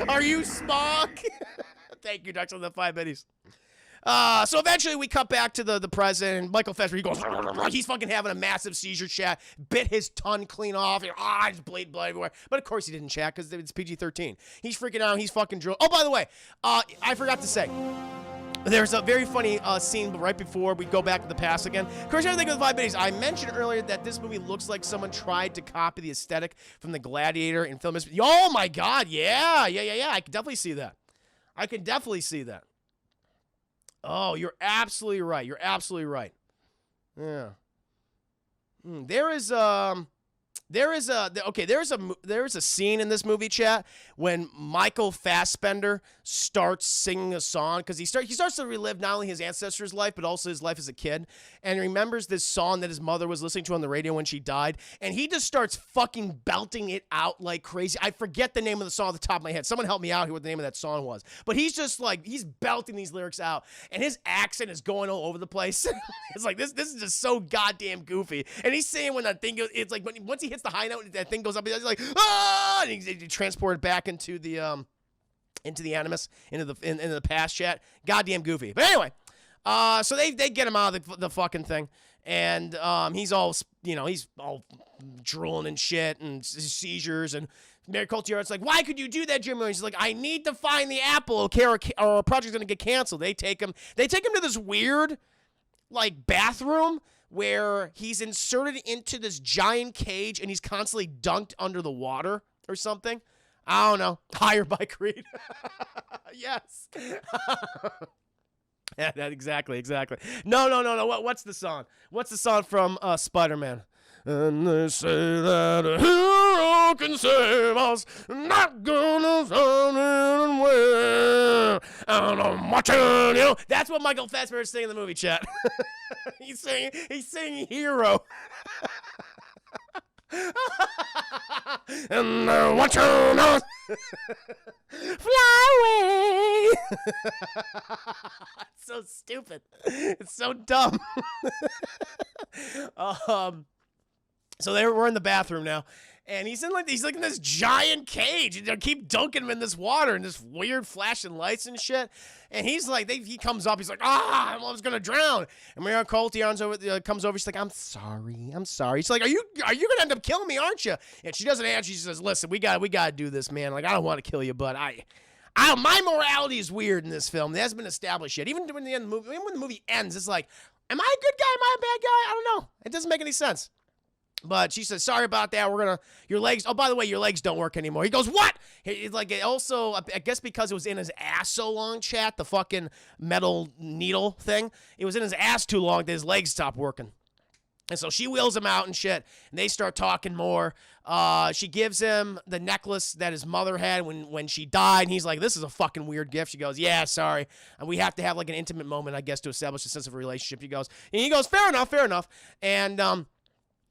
Speaker 1: Are you smog? Thank you, Darkseid, the 5 minutes. So eventually we cut back to the present, and Michael Fassbender, he goes, he's fucking having a massive seizure, chat, bit his tongue clean off, and just blood everywhere. But of course he didn't, chat, because it's PG-13. He's freaking out, he's fucking drilled. Oh, by the way, I forgot to say, there's a very funny scene right before we go back to the past again. Of course, everything with 5 minutes. I mentioned earlier that this movie looks like someone tried to copy the aesthetic from the Gladiator in film history. Oh my God, yeah. I can definitely see that. Oh, you're absolutely right. Yeah. There is a scene in this movie, chat, when Michael Fassbender starts singing a song, because he starts to relive not only his ancestors' life but also his life as a kid, and he remembers this song that his mother was listening to on the radio when she died, and he just starts fucking belting it out like crazy. I forget the name of the song off the top of my head. Someone help me out here what the name of that song was. But he's just like, he's belting these lyrics out, and his accent is going all over the place. It's like, this is just so goddamn goofy. And he's saying when that thing goes, it's like once he hits the high note, that thing goes up, he's like, ah, and he transported back into the animus, into the past, chat. Goddamn goofy. But anyway, so they get him out of the fucking thing, and he's all, he's all drooling and shit and seizures, and Mary Cotillard's like, why could you do that, Jim? And he's like, I need to find the apple, okay, or our project's gonna get canceled. They take him to this weird, like, bathroom where he's inserted into this giant cage and he's constantly dunked under the water or something. I don't know. Hired by Creed. Yes. Yeah, exactly. No. What's the song? What's the song from Spider-Man? And they say that a hero can save us, not gonna sound it well. And I'm watching, That's what Michael Fassbender is saying in the movie, chat. He's singing Hero. And they're watching us fly away. It's so stupid. It's so dumb. So we're in the bathroom now, and he's in this giant cage, and they keep dunking him in this water and this weird flashing lights and shit. And he's like, he comes up, he's like, I was gonna drown. And Mary Cotillard comes over, she's like, I'm sorry. She's like, are you gonna end up killing me, aren't you? And she doesn't answer. She says, listen, we gotta do this, man. Like, I don't want to kill you, but my morality is weird in this film. It hasn't been established yet. Even when the movie ends, it's like, am I a good guy? Am I a bad guy? I don't know. It doesn't make any sense. But she says, sorry about that. Your legs, oh, by the way, your legs don't work anymore. He goes, what? I guess because it was in his ass so long, chat, the fucking metal needle thing, it was in his ass too long that his legs stopped working. And so she wheels him out and shit, and they start talking more. She gives him the necklace that his mother had when she died, and he's like, this is a fucking weird gift. She goes, yeah, sorry. And we have to have like an intimate moment, I guess, to establish a sense of a relationship. He goes, fair enough. And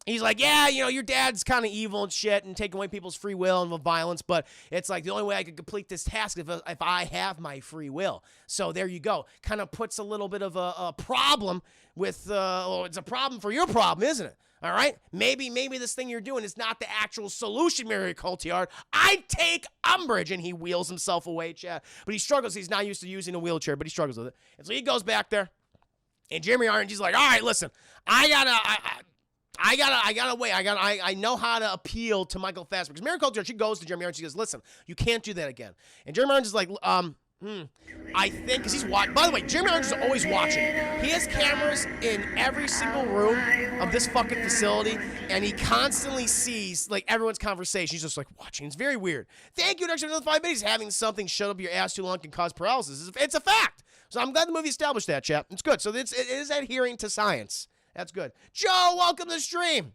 Speaker 1: he's like, yeah, your dad's kind of evil and shit and taking away people's free will and violence, but it's like the only way I could complete this task is if I have my free will. So there you go. Kind of puts a little bit of a problem with, it's a problem for your problem, isn't it? All right? Maybe this thing you're doing is not the actual solution, Mary Cotillard. I take umbrage. And he wheels himself away, Chad. But he struggles. He's not used to using a wheelchair, but he struggles with it. And so he goes back there. And Jeremy Irons, he's like, all right, listen, I gotta wait. I know how to appeal to Michael Fassbender. Because Mary Cotillard, she goes to Jeremy Irons. She goes, listen, you can't do that again. And Jeremy Irons is like, I think, because he's watching. By the way, Jeremy Irons is always watching. He has cameras in every single room of this fucking facility, and he constantly sees, like, everyone's conversation. He's just, like, watching. It's very weird. Thank you, Dr. Another 5 minutes. Having something shut up your ass too long can cause paralysis. It's a fact. So I'm glad the movie established that, chap. It's good. So it is adhering to science. That's good. Joe, welcome to the stream.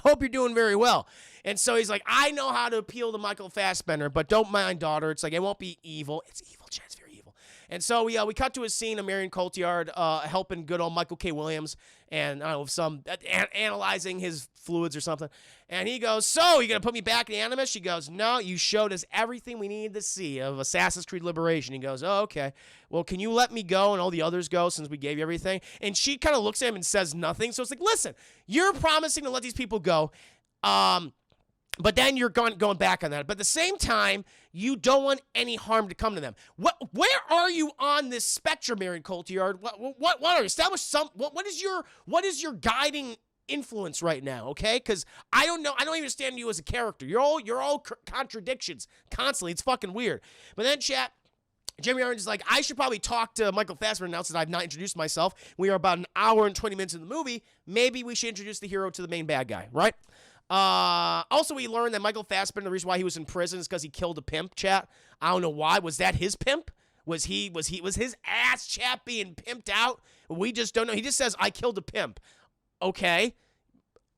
Speaker 1: Hope you're doing very well. And so he's like, I know how to appeal to Michael Fassbender, but don't mind, daughter. It's like, it won't be evil. It's evil, Chad. It's very evil. And so we cut to a scene of Marion Cotillard helping good old Michael K. Williams and, I don't know, some analyzing his fluids or something. And he goes, so, you going to put me back in Animus? She goes, no, you showed us everything we needed to see of Assassin's Creed Liberation. He goes, oh, okay. Well, can you let me go and all the others go since we gave you everything? And she kind of looks at him and says nothing. So it's like, listen, you're promising to let these people go, but then you're going back on that. But at the same time, you don't want any harm to come to them. Where are you on this spectrum, Marion Cotillard? What are you? Establish some. What is your guiding influence right now? Okay, because I don't know. I don't even understand you as a character. You're all contradictions constantly. It's fucking weird. But then, chat. Jeremy Irons is like, I should probably talk to Michael Fassbender and announce that I've not introduced myself. We are about an hour and 20 minutes in the movie. Maybe we should introduce the hero to the main bad guy, right? Also, we learned that Michael Fassbender, the reason why he was in prison is because he killed a pimp, chat. I don't know why. Was that his pimp? Was his ass, chat, being pimped out? We just don't know. He just says, I killed a pimp. Okay.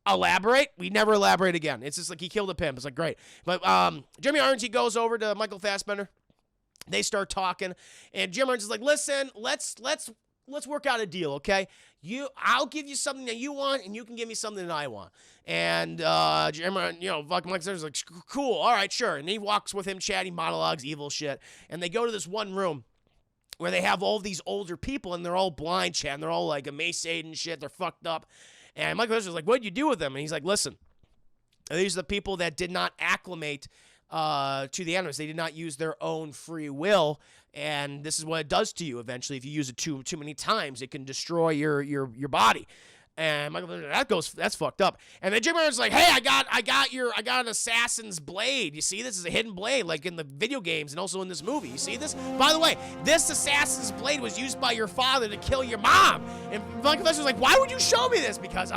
Speaker 1: Elaborate? We never elaborate again. It's just like he killed a pimp. It's like, great. But Jeremy Irons, he goes over to Michael Fassbender. They start talking, and Jim Irons is like, listen, let's work out a deal, okay? I'll give you something that you want, and you can give me something that I want. And Jim Irons, fucking Mike Sanders is like, cool, all right, sure. And he walks with him, chatting monologues, evil shit. And they go to this one room where they have all these older people, and they're all blind, chat, and they're all like emaciated and shit. They're fucked up. And Michael Sanders is like, what'd you do with them? And he's like, listen, these are the people that did not acclimate to the animals. They did not use their own free will, and this is what it does to you eventually. If you use it too many times, it can destroy your body. And Michael, that's fucked up. And then Jim Irons is like, hey, I got an assassin's blade. You see, this is a hidden blade, like in the video games and also in this movie. You see this? By the way, this assassin's blade was used by your father to kill your mom. And Michael was like, why would you show me this? Because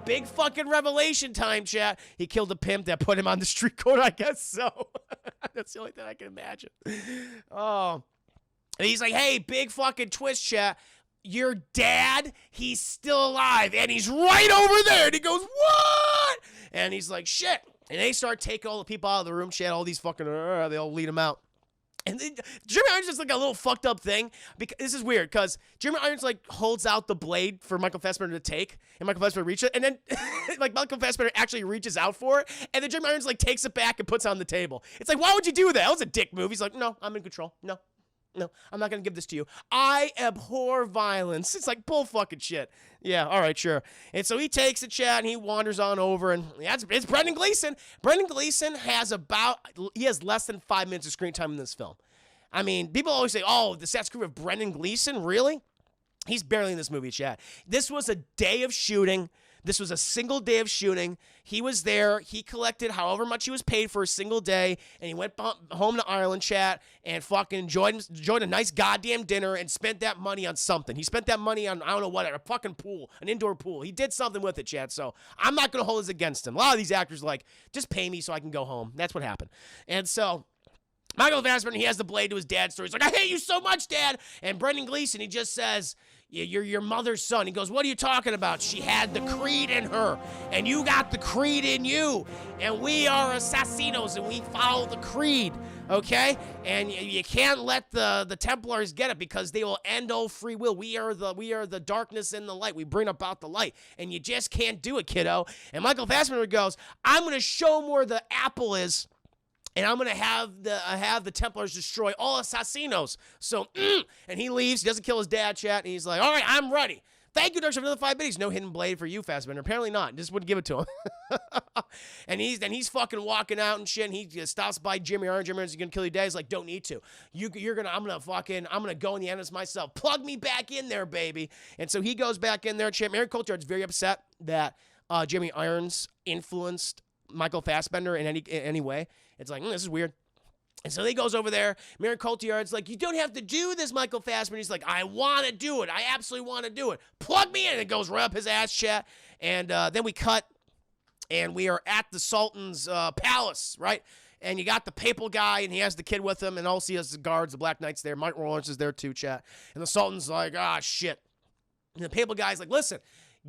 Speaker 1: big fucking revelation time, chat. He killed a pimp that put him on the street corner, I guess so. That's the only thing I can imagine. Oh. And he's like, hey, big fucking twist, chat. Your dad, he's still alive, and he's right over there. And he goes, what? And he's like, shit. And they start taking all the people out of the room, chat. All these fucking, they all lead him out. And then Jeremy Irons is like a little fucked up thing. Because this is weird, because Jeremy Irons like holds out the blade for Michael Fassbender to take, and Michael Fassbender reaches it, and then like Michael Fassbender actually reaches out for it, and then Jeremy Irons like takes it back and puts it on the table. It's like, why would you do that? That was a dick move. He's like, no, I'm in control. No, I'm not gonna give this to you. I abhor violence. It's like bull fucking shit. Yeah, all right, sure. And so he takes the chat and he wanders on over, and it's Brendan Gleeson. Brendan Gleeson has less than 5 minutes of screen time in this film. I mean, people always say, oh, the set screw of Brendan Gleeson, really? He's barely in this movie, chat. This was a day of shooting. This was a single day of shooting. He was there. He collected however much he was paid for a single day, and he went home to Ireland, chat, and fucking enjoyed a nice goddamn dinner and spent that money on something. He spent that money on, I don't know what, a fucking pool, an indoor pool. He did something with it, chat, so I'm not going to hold this against him. A lot of these actors are like, just pay me so I can go home. That's what happened. And so Michael Fassbender, he has the blade to his dad's story. He's like, I hate you so much, Dad. And Brendan Gleeson, he just says, You're your mother's son. He goes, what are you talking about? She had the creed in her, and you got the creed in you. And we are assassinos, and we follow the creed, okay? And you can't let the Templars get it because they will end all free will. We are the darkness and the light. We bring about the light, and you just can't do it, kiddo. And Michael Fassbender goes, I'm going to show them where the apple is. And I'm going to have the Templars destroy all assassinos. So, and he leaves. He doesn't kill his dad, chat. And he's like, all right, I'm ready. Thank you, Dark, for another 5 minutes. No hidden blade for you, Fassbender. Apparently not. Just wouldn't give it to him. and he's fucking walking out and shit. And he stops by Jimmy Irons. Jimmy Irons is going to kill your dad. He's like, don't need to. I'm going to go in the endless myself. Plug me back in there, baby. And so he goes back in there. Mary Coulthard's very upset that Jimmy Irons influenced Michael Fassbender in any way. It's like, this is weird. And so he goes over there. Mary Coulthard's like, you don't have to do this, Michael Fassbender. He's like, I want to do it. I absolutely want to do it. Plug me in. And it goes right up his ass, chat. And then we cut, and we are at the Sultan's palace, right? And you got the papal guy, and he has the kid with him, and also he has the guards, the Black Knights there. Martin Lawrence is there too, chat. And the Sultan's like, shit. And the papal guy's like, listen,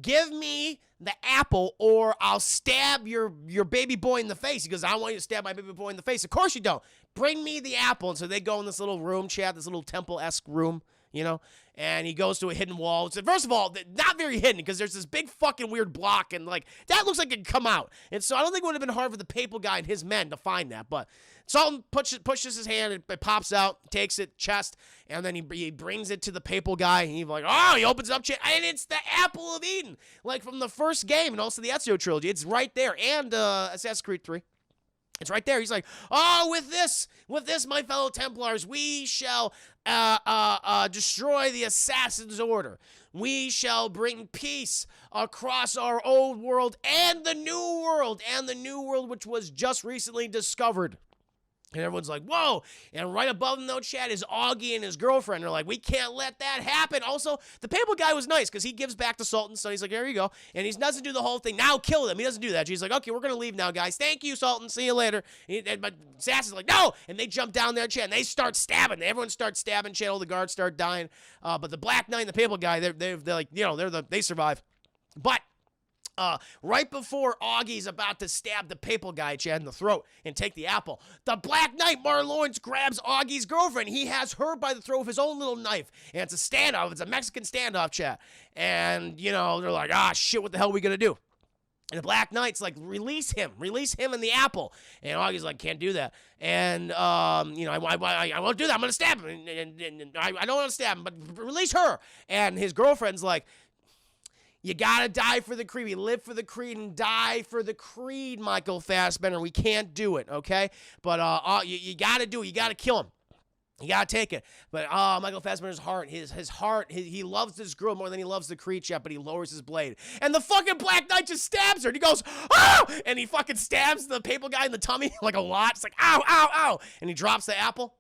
Speaker 1: give me the apple or I'll stab your baby boy in the face. He goes, I don't want you to stab my baby boy in the face. Of course you don't. Bring me the apple. And so they go in this little room, chat, this little temple-esque room, you know, and he goes to a hidden wall. So first of all, not very hidden because there's this big fucking weird block and like that looks like it could come out. And so I don't think it would have been hard for the papal guy and his men to find that. But Sultan pushes his hand, it pops out, takes it, chest, and then he brings it to the papal guy. And he's like, he opens it up, and it's the Apple of Eden, like from the first game and also the Ezio trilogy. It's right there, and Assassin's Creed 3. It's right there. He's like, with this, my fellow Templars, we shall destroy the Assassin's Order. We shall bring peace across our old world and the new world, which was just recently discovered. And everyone's like, whoa. And right above them, though, chat, is Augie and his girlfriend. They're like, we can't let that happen. Also, the papal guy was nice because he gives back to Sultan. So he's like, here you go. And he doesn't do the whole thing. Now kill them. He doesn't do that. He's like, okay, we're going to leave now, guys. Thank you, Sultan. See you later. But Assassin's like, no. And they jump down there, chat, and they start stabbing. Everyone starts stabbing, chat. All the guards start dying. But the Black Knight and the papal guy, they're like, they survive. But right before Augie's about to stab the papal guy, Chad, in the throat and take the apple, the Black Knight, Martin Lawrence, grabs Augie's girlfriend. He has her by the throat with his own little knife. And it's a standoff. It's a Mexican standoff, Chad. And, they're like, shit, what the hell are we going to do? And the Black Knight's like, release him and the apple. And Augie's like, can't do that. And, I won't do that. I'm going to stab him. And I don't want to stab him, but release her. And his girlfriend's like, you gotta die for the creed. We live for the creed and die for the creed, Michael Fassbender. We can't do it, okay? But you gotta do it. You gotta kill him. You gotta take it. But Michael Fassbender's heart, his heart, he loves this girl more than he loves the creed, chat, but he lowers his blade. And the fucking Black Knight just stabs her. And he goes, and he fucking stabs the papal guy in the tummy like a lot. It's like, ow, ow, ow. And he drops the apple.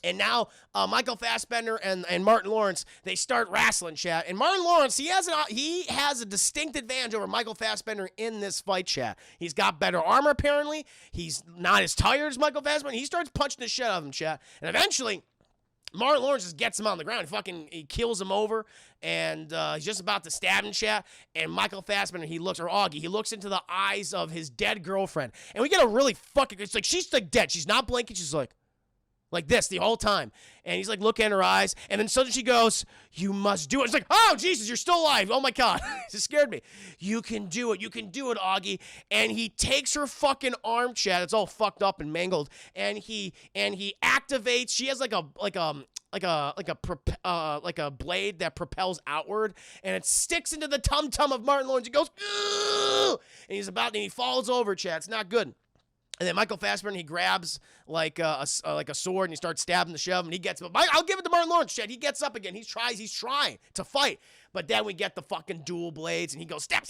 Speaker 1: And now Michael Fassbender and Martin Lawrence, they start wrestling, chat. And Martin Lawrence, he has a distinct advantage over Michael Fassbender in this fight, chat. He's got better armor, apparently. He's not as tired as Michael Fassbender. He starts punching the shit out of him, chat. And eventually, Martin Lawrence just gets him on the ground. He kills him over, and he's just about to stab him, chat. And Michael Fassbender, he looks into the eyes of his dead girlfriend. And we get a really it's like, she's like dead. She's not blinking. She's like this the whole time. And he's like looking in her eyes. And then suddenly she goes, you must do it. It's like, oh, Jesus, you're still alive. Oh, my God. It scared me. You can do it. You can do it, Augie. And he takes her fucking arm, chat. It's all fucked up and mangled. And he activates. She has like a blade that propels outward. And it sticks into the tum-tum of Martin Lawrence. He goes, ugh! And he falls over, chat. It's not good. And then Michael Fassbender, he grabs like a sword and he starts stabbing the shove and he gets. I'll give it to Martin Lawrence. Shit, he gets up again. He's trying to fight. But then we get the fucking dual blades and he goes step,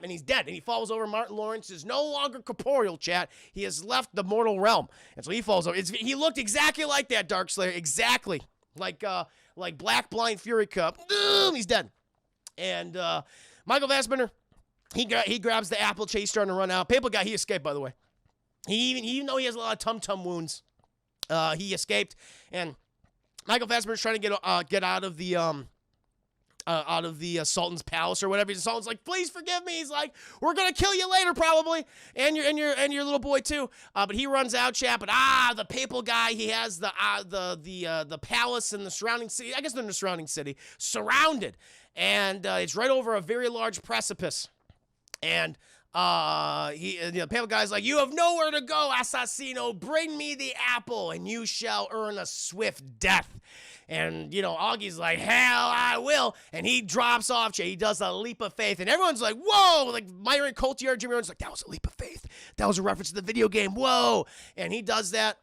Speaker 1: and he's dead. And he falls over. Martin Lawrence is no longer corporeal, chat. He has left the mortal realm, and so he falls over. He looked exactly like that, Dark Slayer, exactly like Black Blind Fury Cup. He's dead. And Michael Fassbender, he grabs the apple. He's starting to run out. Papal guy, he escaped, by the way. Even though he has a lot of tum-tum wounds, he escaped, and Michael Fassbender's trying to get out of the out of the Sultan's palace or whatever. The Sultan's like, please forgive me. He's like, we're gonna kill you later probably, and your little boy too. But he runs out, chat. But the papal guy, he has the palace and the surrounding city. I guess they're in the surrounding city, surrounded, and it's right over a very large precipice. And the papal guy's like, you have nowhere to go, assassino. Bring me the apple, and you shall earn a swift death. And, Augie's like, hell, I will. And he drops off, Jay. He does a leap of faith. And everyone's like, whoa. Like, Myron Cotillard, Jimmy Owens like, that was a leap of faith. That was a reference to the video game. Whoa. And he does that.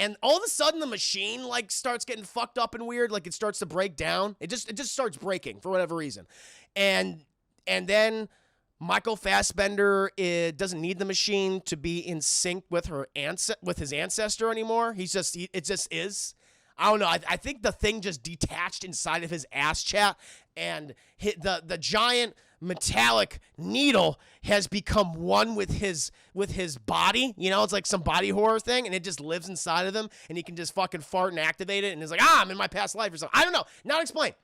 Speaker 1: And all of a sudden, the machine, like, starts getting fucked up and weird. Like, it starts to break down. It just starts breaking for whatever reason. And then Michael Fassbender doesn't need the machine to be in sync with his ancestor anymore. It just is. I don't know. I think the thing just detached inside of his ass, chat, and the giant metallic needle has become one with his body. It's like some body horror thing, and it just lives inside of him, and he can just fucking fart and activate it, and it's like, I'm in my past life or something. I don't know. Not explained.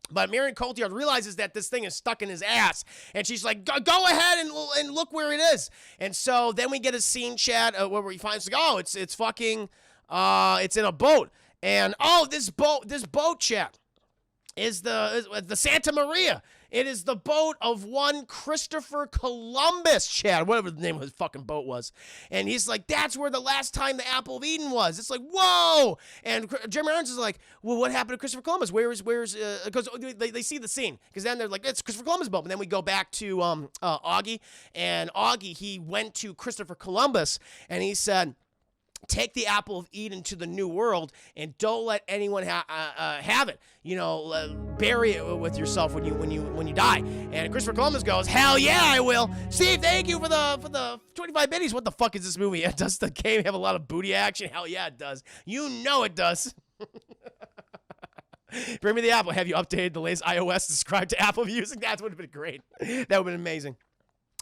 Speaker 1: But Marion Cotillard realizes that this thing is stuck in his ass, and she's like, go ahead and look where it is. And so then we get a scene, chat, where we find, it's fucking, it's in a boat. And, this boat, chat, is the Santa Maria. It is the boat of one Christopher Columbus, chat, whatever the name of his fucking boat was. And he's like, that's where the last time the Apple of Eden was. It's like, whoa. And Jeremy Irons is like, well, what happened to Christopher Columbus? Where's, because they see the scene. Because then they're like, it's Christopher Columbus' boat. And then we go back to Augie. And Augie, he went to Christopher Columbus, and he said, take the Apple of Eden to the New World and don't let anyone have it. Bury it with yourself when you die. And Christopher Columbus goes, hell yeah, I will. Steve, thank you for the 25 biddies. What the fuck is this movie? Does the game have a lot of booty action? Hell yeah, it does. You know it does. Bring me the Apple. Have you updated the latest iOS to subscribe to Apple Music? That would have been great. That would have been amazing.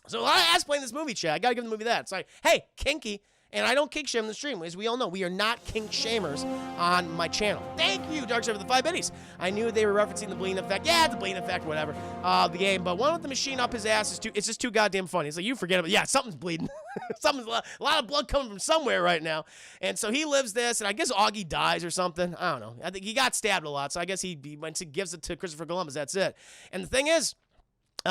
Speaker 1: So a lot of ass playing this movie, chat. I gotta give the movie that. It's like, hey, kinky. And I don't kink shame the stream. As we all know, we are not kink shamers on my channel. Thank you, Darkseid, for the 5 biddies. I knew they were referencing the bleeding effect. Yeah, the bleeding effect, whatever. The game. But one with the machine up his ass it's just too goddamn funny. It's like, you forget about it. Yeah, something's bleeding. A lot of blood coming from somewhere right now. And so he lives this, and I guess Augie dies or something. I don't know. I think he got stabbed a lot, so I guess he gives it to Christopher Columbus. That's it. And the thing is,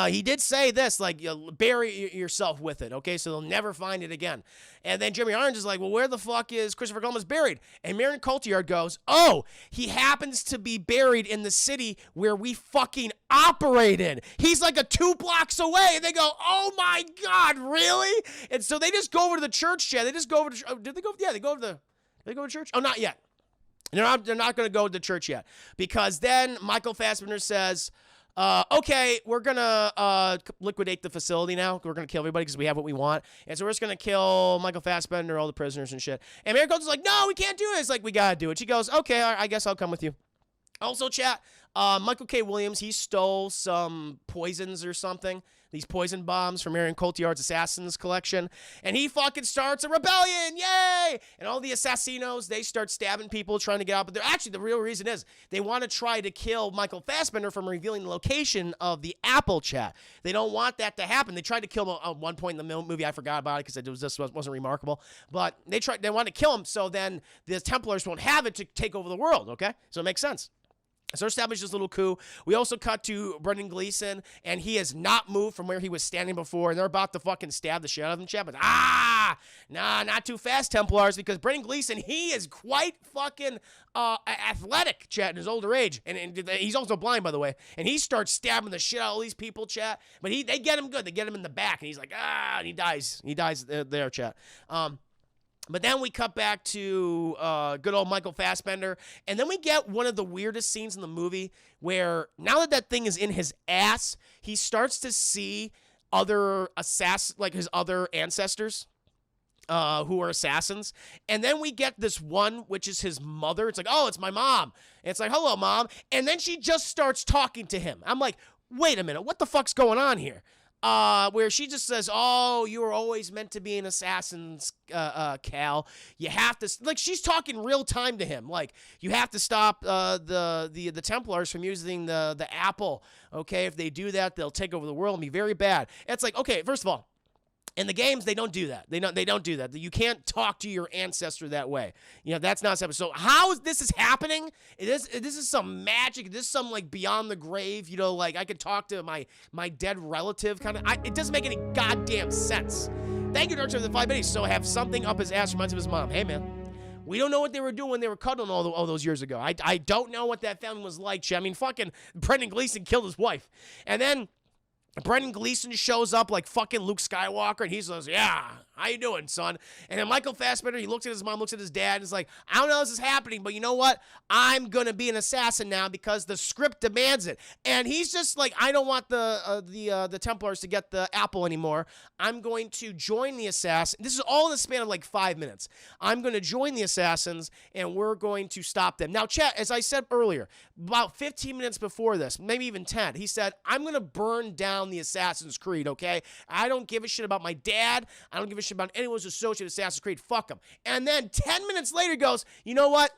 Speaker 1: he did say this, like, bury yourself with it, okay? So they'll never find it again. And then Jeremy Irons is like, well, where the fuck is Christopher Columbus buried? And Marion Cotillard goes, he happens to be buried in the city where we fucking operate in. He's like 2 blocks away. And they go, oh my God, really? And so they just go over to the church, chat. They just go over to, did they go? Yeah, they go to church? Oh, not yet. They're not going to go to the church yet. Because then Michael Fassbender says, okay, we're going to liquidate the facility now. We're going to kill everybody because we have what we want. And so we're just going to kill Michael Fassbender, all the prisoners and shit. And Mary Coates is like, no, we can't do it. It's like, we got to do it. She goes, okay, I guess I'll come with you. Also, chat, Michael K. Williams, he stole some poisons or something. These poison bombs from Marion Cotillard's Assassins collection. And he fucking starts a rebellion. Yay! And all the assassinos, they start stabbing people trying to get out. But actually, the real reason is they want to try to kill Michael Fassbender from revealing the location of the Apple, chat. They don't want that to happen. They tried to kill him at one point in the movie. I forgot about it because it wasn't remarkable. But they want to kill him so then the Templars won't have it to take over the world, okay? So it makes sense. So establish this little coup. We also cut to Brendan Gleeson, and he has not moved from where he was standing before, and they're about to fucking stab the shit out of him, chat. But not too fast, Templars, because Brendan Gleeson, he is quite fucking athletic, chat, in his older age, and he's also blind, by the way. And he starts stabbing the shit out of all these people, chat. But they get him good. They get him in the back, and he's like, and he dies. He dies there, chat. But then we cut back to good old Michael Fassbender, and then we get one of the weirdest scenes in the movie where now that thing is in his ass, he starts to see other his other ancestors who are assassins. And then we get this one, which is his mother. It's like, oh, it's my mom. And it's like, hello, Mom. And then she just starts talking to him. I'm like, wait a minute, what the fuck's going on here? where she just says, "Oh, you were always meant to be an assassin, Cal. You have to like." She's talking real time to him, like you have to stop the Templars from using the apple. Okay, if they do that, they'll take over the world and be very bad. It's like, okay, first of all, in the games, they don't do that. They don't do that. You can't talk to your ancestor that way. You know, that's not happening. So how is this happening? This is some magic. This is some like beyond the grave. You know, like I could talk to my dead relative kind of. It doesn't make any goddamn sense. Thank you, Dark Side of the 5 minutes. So have something up his ass reminds him of his mom. Hey, man. We don't know what they were doing when they were cuddling all those years ago. I don't know what that family was like. I mean, fucking Brendan Gleeson killed his wife. And then Brendan Gleeson shows up like fucking Luke Skywalker, and he says, "Yeah, how you doing, son?" And then Michael Fassbender, he looks at his mom, looks at his dad, and is like, "I don't know how this is happening, but you know what? I'm gonna be an assassin now because the script demands it." And he's just like, "I don't want the Templars to get the apple anymore. I'm going to join the assassin." This is all in the span of like 5 minutes. I'm going to join the assassins, and we're going to stop them. Now, chat, as I said earlier, about 15 minutes before this, maybe even 10, he said, "I'm going to burn down the Assassin's Creed, okay? I don't give a shit about my dad. I don't give a shit about anyone who's associated with Assassin's Creed. Fuck them." And then 10 minutes later goes, "You know what?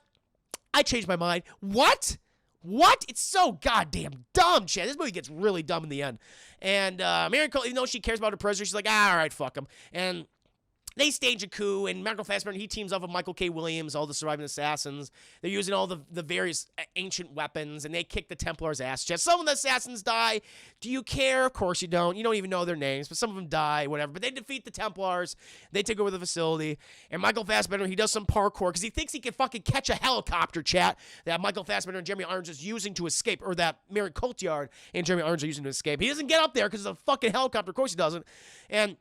Speaker 1: I changed my mind." What? What? It's so goddamn dumb, Chad. This movie gets really dumb in the end. And Mary Cole, even though she cares about her prisoner, she's like, all right, fuck him. And they stage a coup, and Michael Fassbender, he teams up with Michael K. Williams, all the surviving assassins. They're using all the various ancient weapons, and they kick the Templars' ass. Just some of the assassins die. Do you care? Of course you don't. You don't even know their names, but some of them die, whatever. But they defeat the Templars. They take over the facility. And Michael Fassbender, he does some parkour because he thinks he can fucking catch a helicopter, chat, that Michael Fassbender and Jeremy Irons is using to escape, or that Mary Cotillard and Jeremy Irons are using to escape. He doesn't get up there because it's a fucking helicopter. Of course he doesn't. And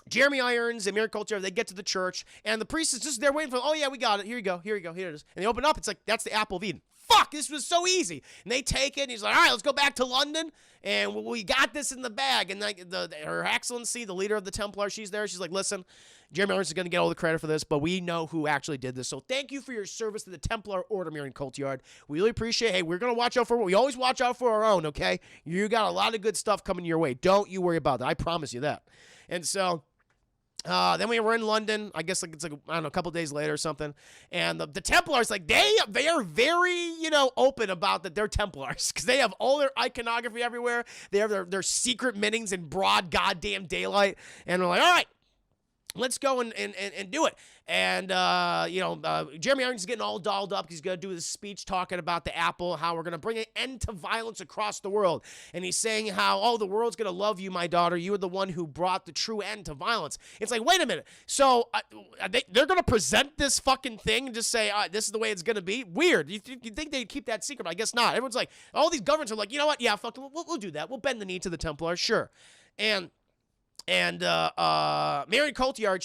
Speaker 1: Jeremy Irons and Mary Cotillard, they get to the church, and the priest is just there waiting for them. "Oh, yeah, we got it. Here you go. Here it is." And they open up. It's like, that's the apple of Eden. Fuck, this was so easy. And they take it, and he's like, "All right, let's go back to London, and we got this in the bag." And like Her Excellency, the leader of the Templar, she's there. She's like, "Listen, Jeremy Irons is going to get all the credit for this, but we know who actually did this. So thank you for your service to the Templar Order, Mary Cotillard. We really appreciate it. Hey, we're going to watch out for what we always watch out for our own, okay? You got a lot of good stuff coming your way. Don't you worry about that. I promise you that." And so then we were in London, I guess it's like, I don't know, a couple days later or something. And the Templars, like, they are very, open about that they're Templars. Because they have all their iconography everywhere. They have their secret meetings in broad goddamn daylight. And we're like, all right, let's go and do it. And, Jeremy Irons is getting all dolled up. He's going to do this speech talking about the apple, how we're going to bring an end to violence across the world. And he's saying how, "Oh, the world's going to love you, my daughter. You are the one who brought the true end to violence." It's like, wait a minute. So they're going to present this fucking thing and just say, "This is the way it's going to be"? Weird. You think they'd keep that secret? But I guess not. Everyone's like, all these governments are like, "You know what? Yeah, fuck, we'll do that. We'll bend the knee to the Templars, sure." And Mary Cotillard,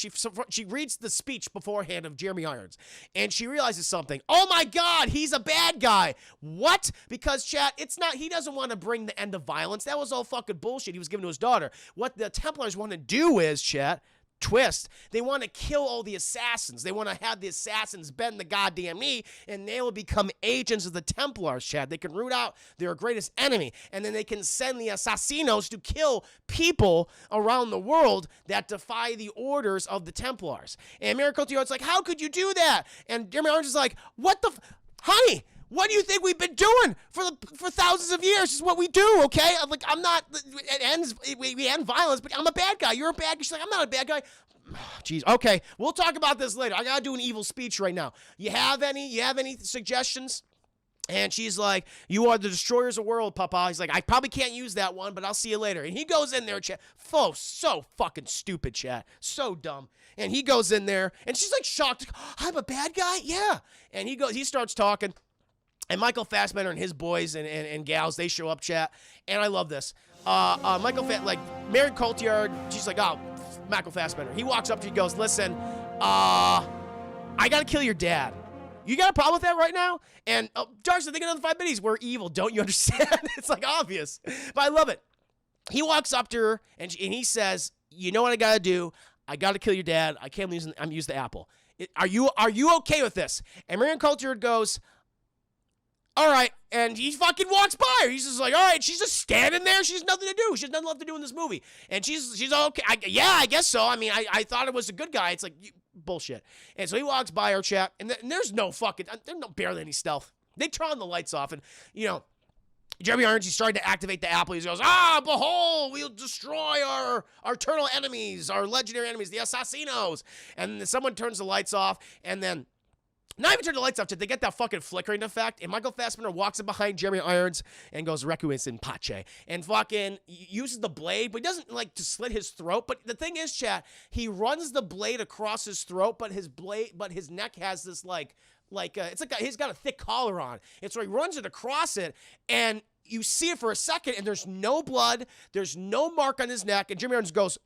Speaker 1: she reads the speech beforehand of Jeremy Irons, and she realizes something. Oh my God, he's a bad guy. What? Because, chat, it's not, he doesn't want to bring the end of violence. That was all fucking bullshit he was giving to his daughter. What the Templars want to do is, chat, twist, they want to kill all the assassins. They want to have the assassins bend the goddamn knee, and they will become agents of the Templars, Chad. They can root out their greatest enemy, and then they can send the assassinos to kill people around the world that defy the orders of the Templars. And Mary Cotillard's like, "How could you do that?" And Jeremy Irons is like, "What the honey, what do you think we've been doing for thousands of years? This is what we do, okay? Like, I'm not, we end violence, but I'm a bad guy. You're a bad guy." She's like, "I'm not a bad guy." Jeez, okay, we'll talk about this later. I gotta do an evil speech right now. You have any suggestions? And she's like, "You are the destroyers of the world, Papa." He's like, "I probably can't use that one, but I'll see you later." And he goes in there, chat. So fucking stupid, chat. So dumb. And he goes in there, and she's like shocked. "I'm a bad guy?" "Yeah." And he starts talking. And Michael Fassbender and his boys and gals, they show up, chat. And I love this. Mary Cotillard, she's like, "Oh, Michael Fassbender." He walks up to you, goes, "Listen, I gotta kill your dad. You got a problem with that right now?" And Darcy, think another 5 minutes. We're evil, don't you understand? It's like obvious. But I love it. He walks up to her and he says, "You know what I gotta do? I gotta kill your dad. I can't use the apple. Are you okay with this?" And Mary Cotillard goes, all right. And he fucking walks by her. He's just like, all right, she's just standing there. She has nothing to do. She has nothing left to do in this movie. And she's okay. I guess so. I mean, I thought it was a good guy. It's like, bullshit. And so he walks by her, chat, and there's no fucking, there's no barely any stealth. They turn the lights off, and, you know, Jeremy Irons, he's starting to activate the apple. He goes, behold, we'll destroy our eternal enemies, our legendary enemies, the assassinos. And then someone turns the lights off, and then, not even turn the lights off, they get that fucking flickering effect, and Michael Fassbender walks in behind Jeremy Irons and goes, Requiem in pace, and fucking uses the blade, but he doesn't like to slit his throat. But the thing is, chat, he runs the blade across his throat, but his neck has this it's like he's got a thick collar on. And so he runs it across it, and you see it for a second, and there's no blood, there's no mark on his neck, and Jimmy Irons goes,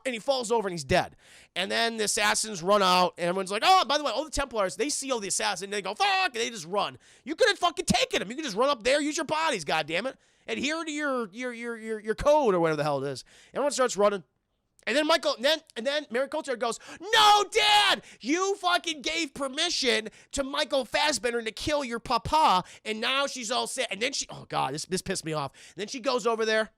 Speaker 1: and he falls over, and he's dead. And then the assassins run out, and everyone's like, oh, by the way, all the Templars, they see all the assassins, and they go, fuck, and they just run. You could have fucking taken them. You could just run up there, use your bodies, goddammit. Adhere to your code, or whatever the hell it is. Everyone starts running. And then Mary Coulter goes, no, Dad, you fucking gave permission to Michael Fassbender to kill your papa, and now she's all set. And then oh God, this pissed me off. And then she goes over there,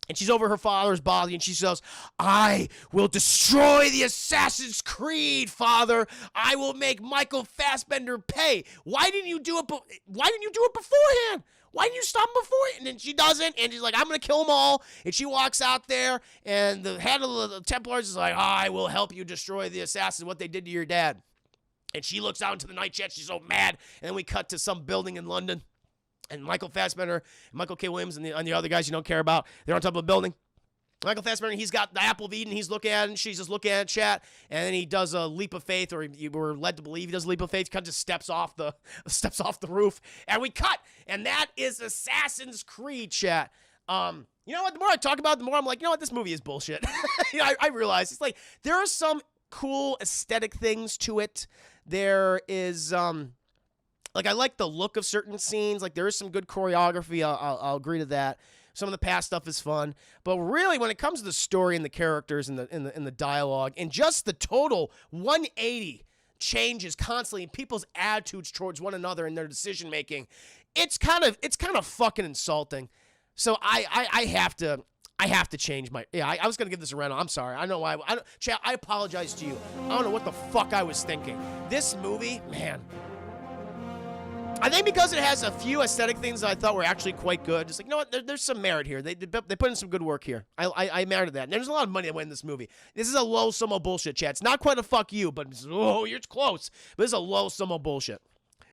Speaker 1: and she's over her father's body, and she says, I will destroy the Assassin's Creed, Father. I will make Michael Fassbender pay. Why didn't you do it beforehand? Why didn't you stop him before? And then she doesn't, and she's like, I'm going to kill them all. And she walks out there, and the head of the Templars is like, I will help you destroy the assassins, what they did to your dad. And she looks out into the night chat. She's so mad. And then we cut to some building in London. And Michael Fassbender, and Michael K. Williams, and the other guys you don't care about, they're on top of a building. Michael Fassbender, he's got the apple of Eden. He's looking at it, and she's just looking at it, chat. And then he does a leap of faith, or we're led to believe he does a leap of faith. He kind of just steps off the roof, and we cut. And that is Assassin's Creed, chat. You know what? The more I talk about it, the more I'm like, you know what? This movie is bullshit. You know, I realize it's like there are some cool aesthetic things to it. There is like I like the look of certain scenes. Like there is some good choreography. I'll agree to that. Some of the past stuff is fun, but really, when it comes to the story and the characters and the dialogue and just the total 180 changes constantly in people's attitudes towards one another and their decision making, it's kind of fucking insulting. So I have to change my. Yeah, I was gonna give this a rental. I'm sorry. I know why. Chad, I apologize to you. I don't know what the fuck I was thinking. This movie, man. I think because it has a few aesthetic things that I thought were actually quite good. Just like, you know what? There's some merit here. They put in some good work here. I merited that. And there's a lot of money that went in this movie. This is a low sum of bullshit, chat. It's not quite a fuck you, but you're close. But it's a low sum of bullshit.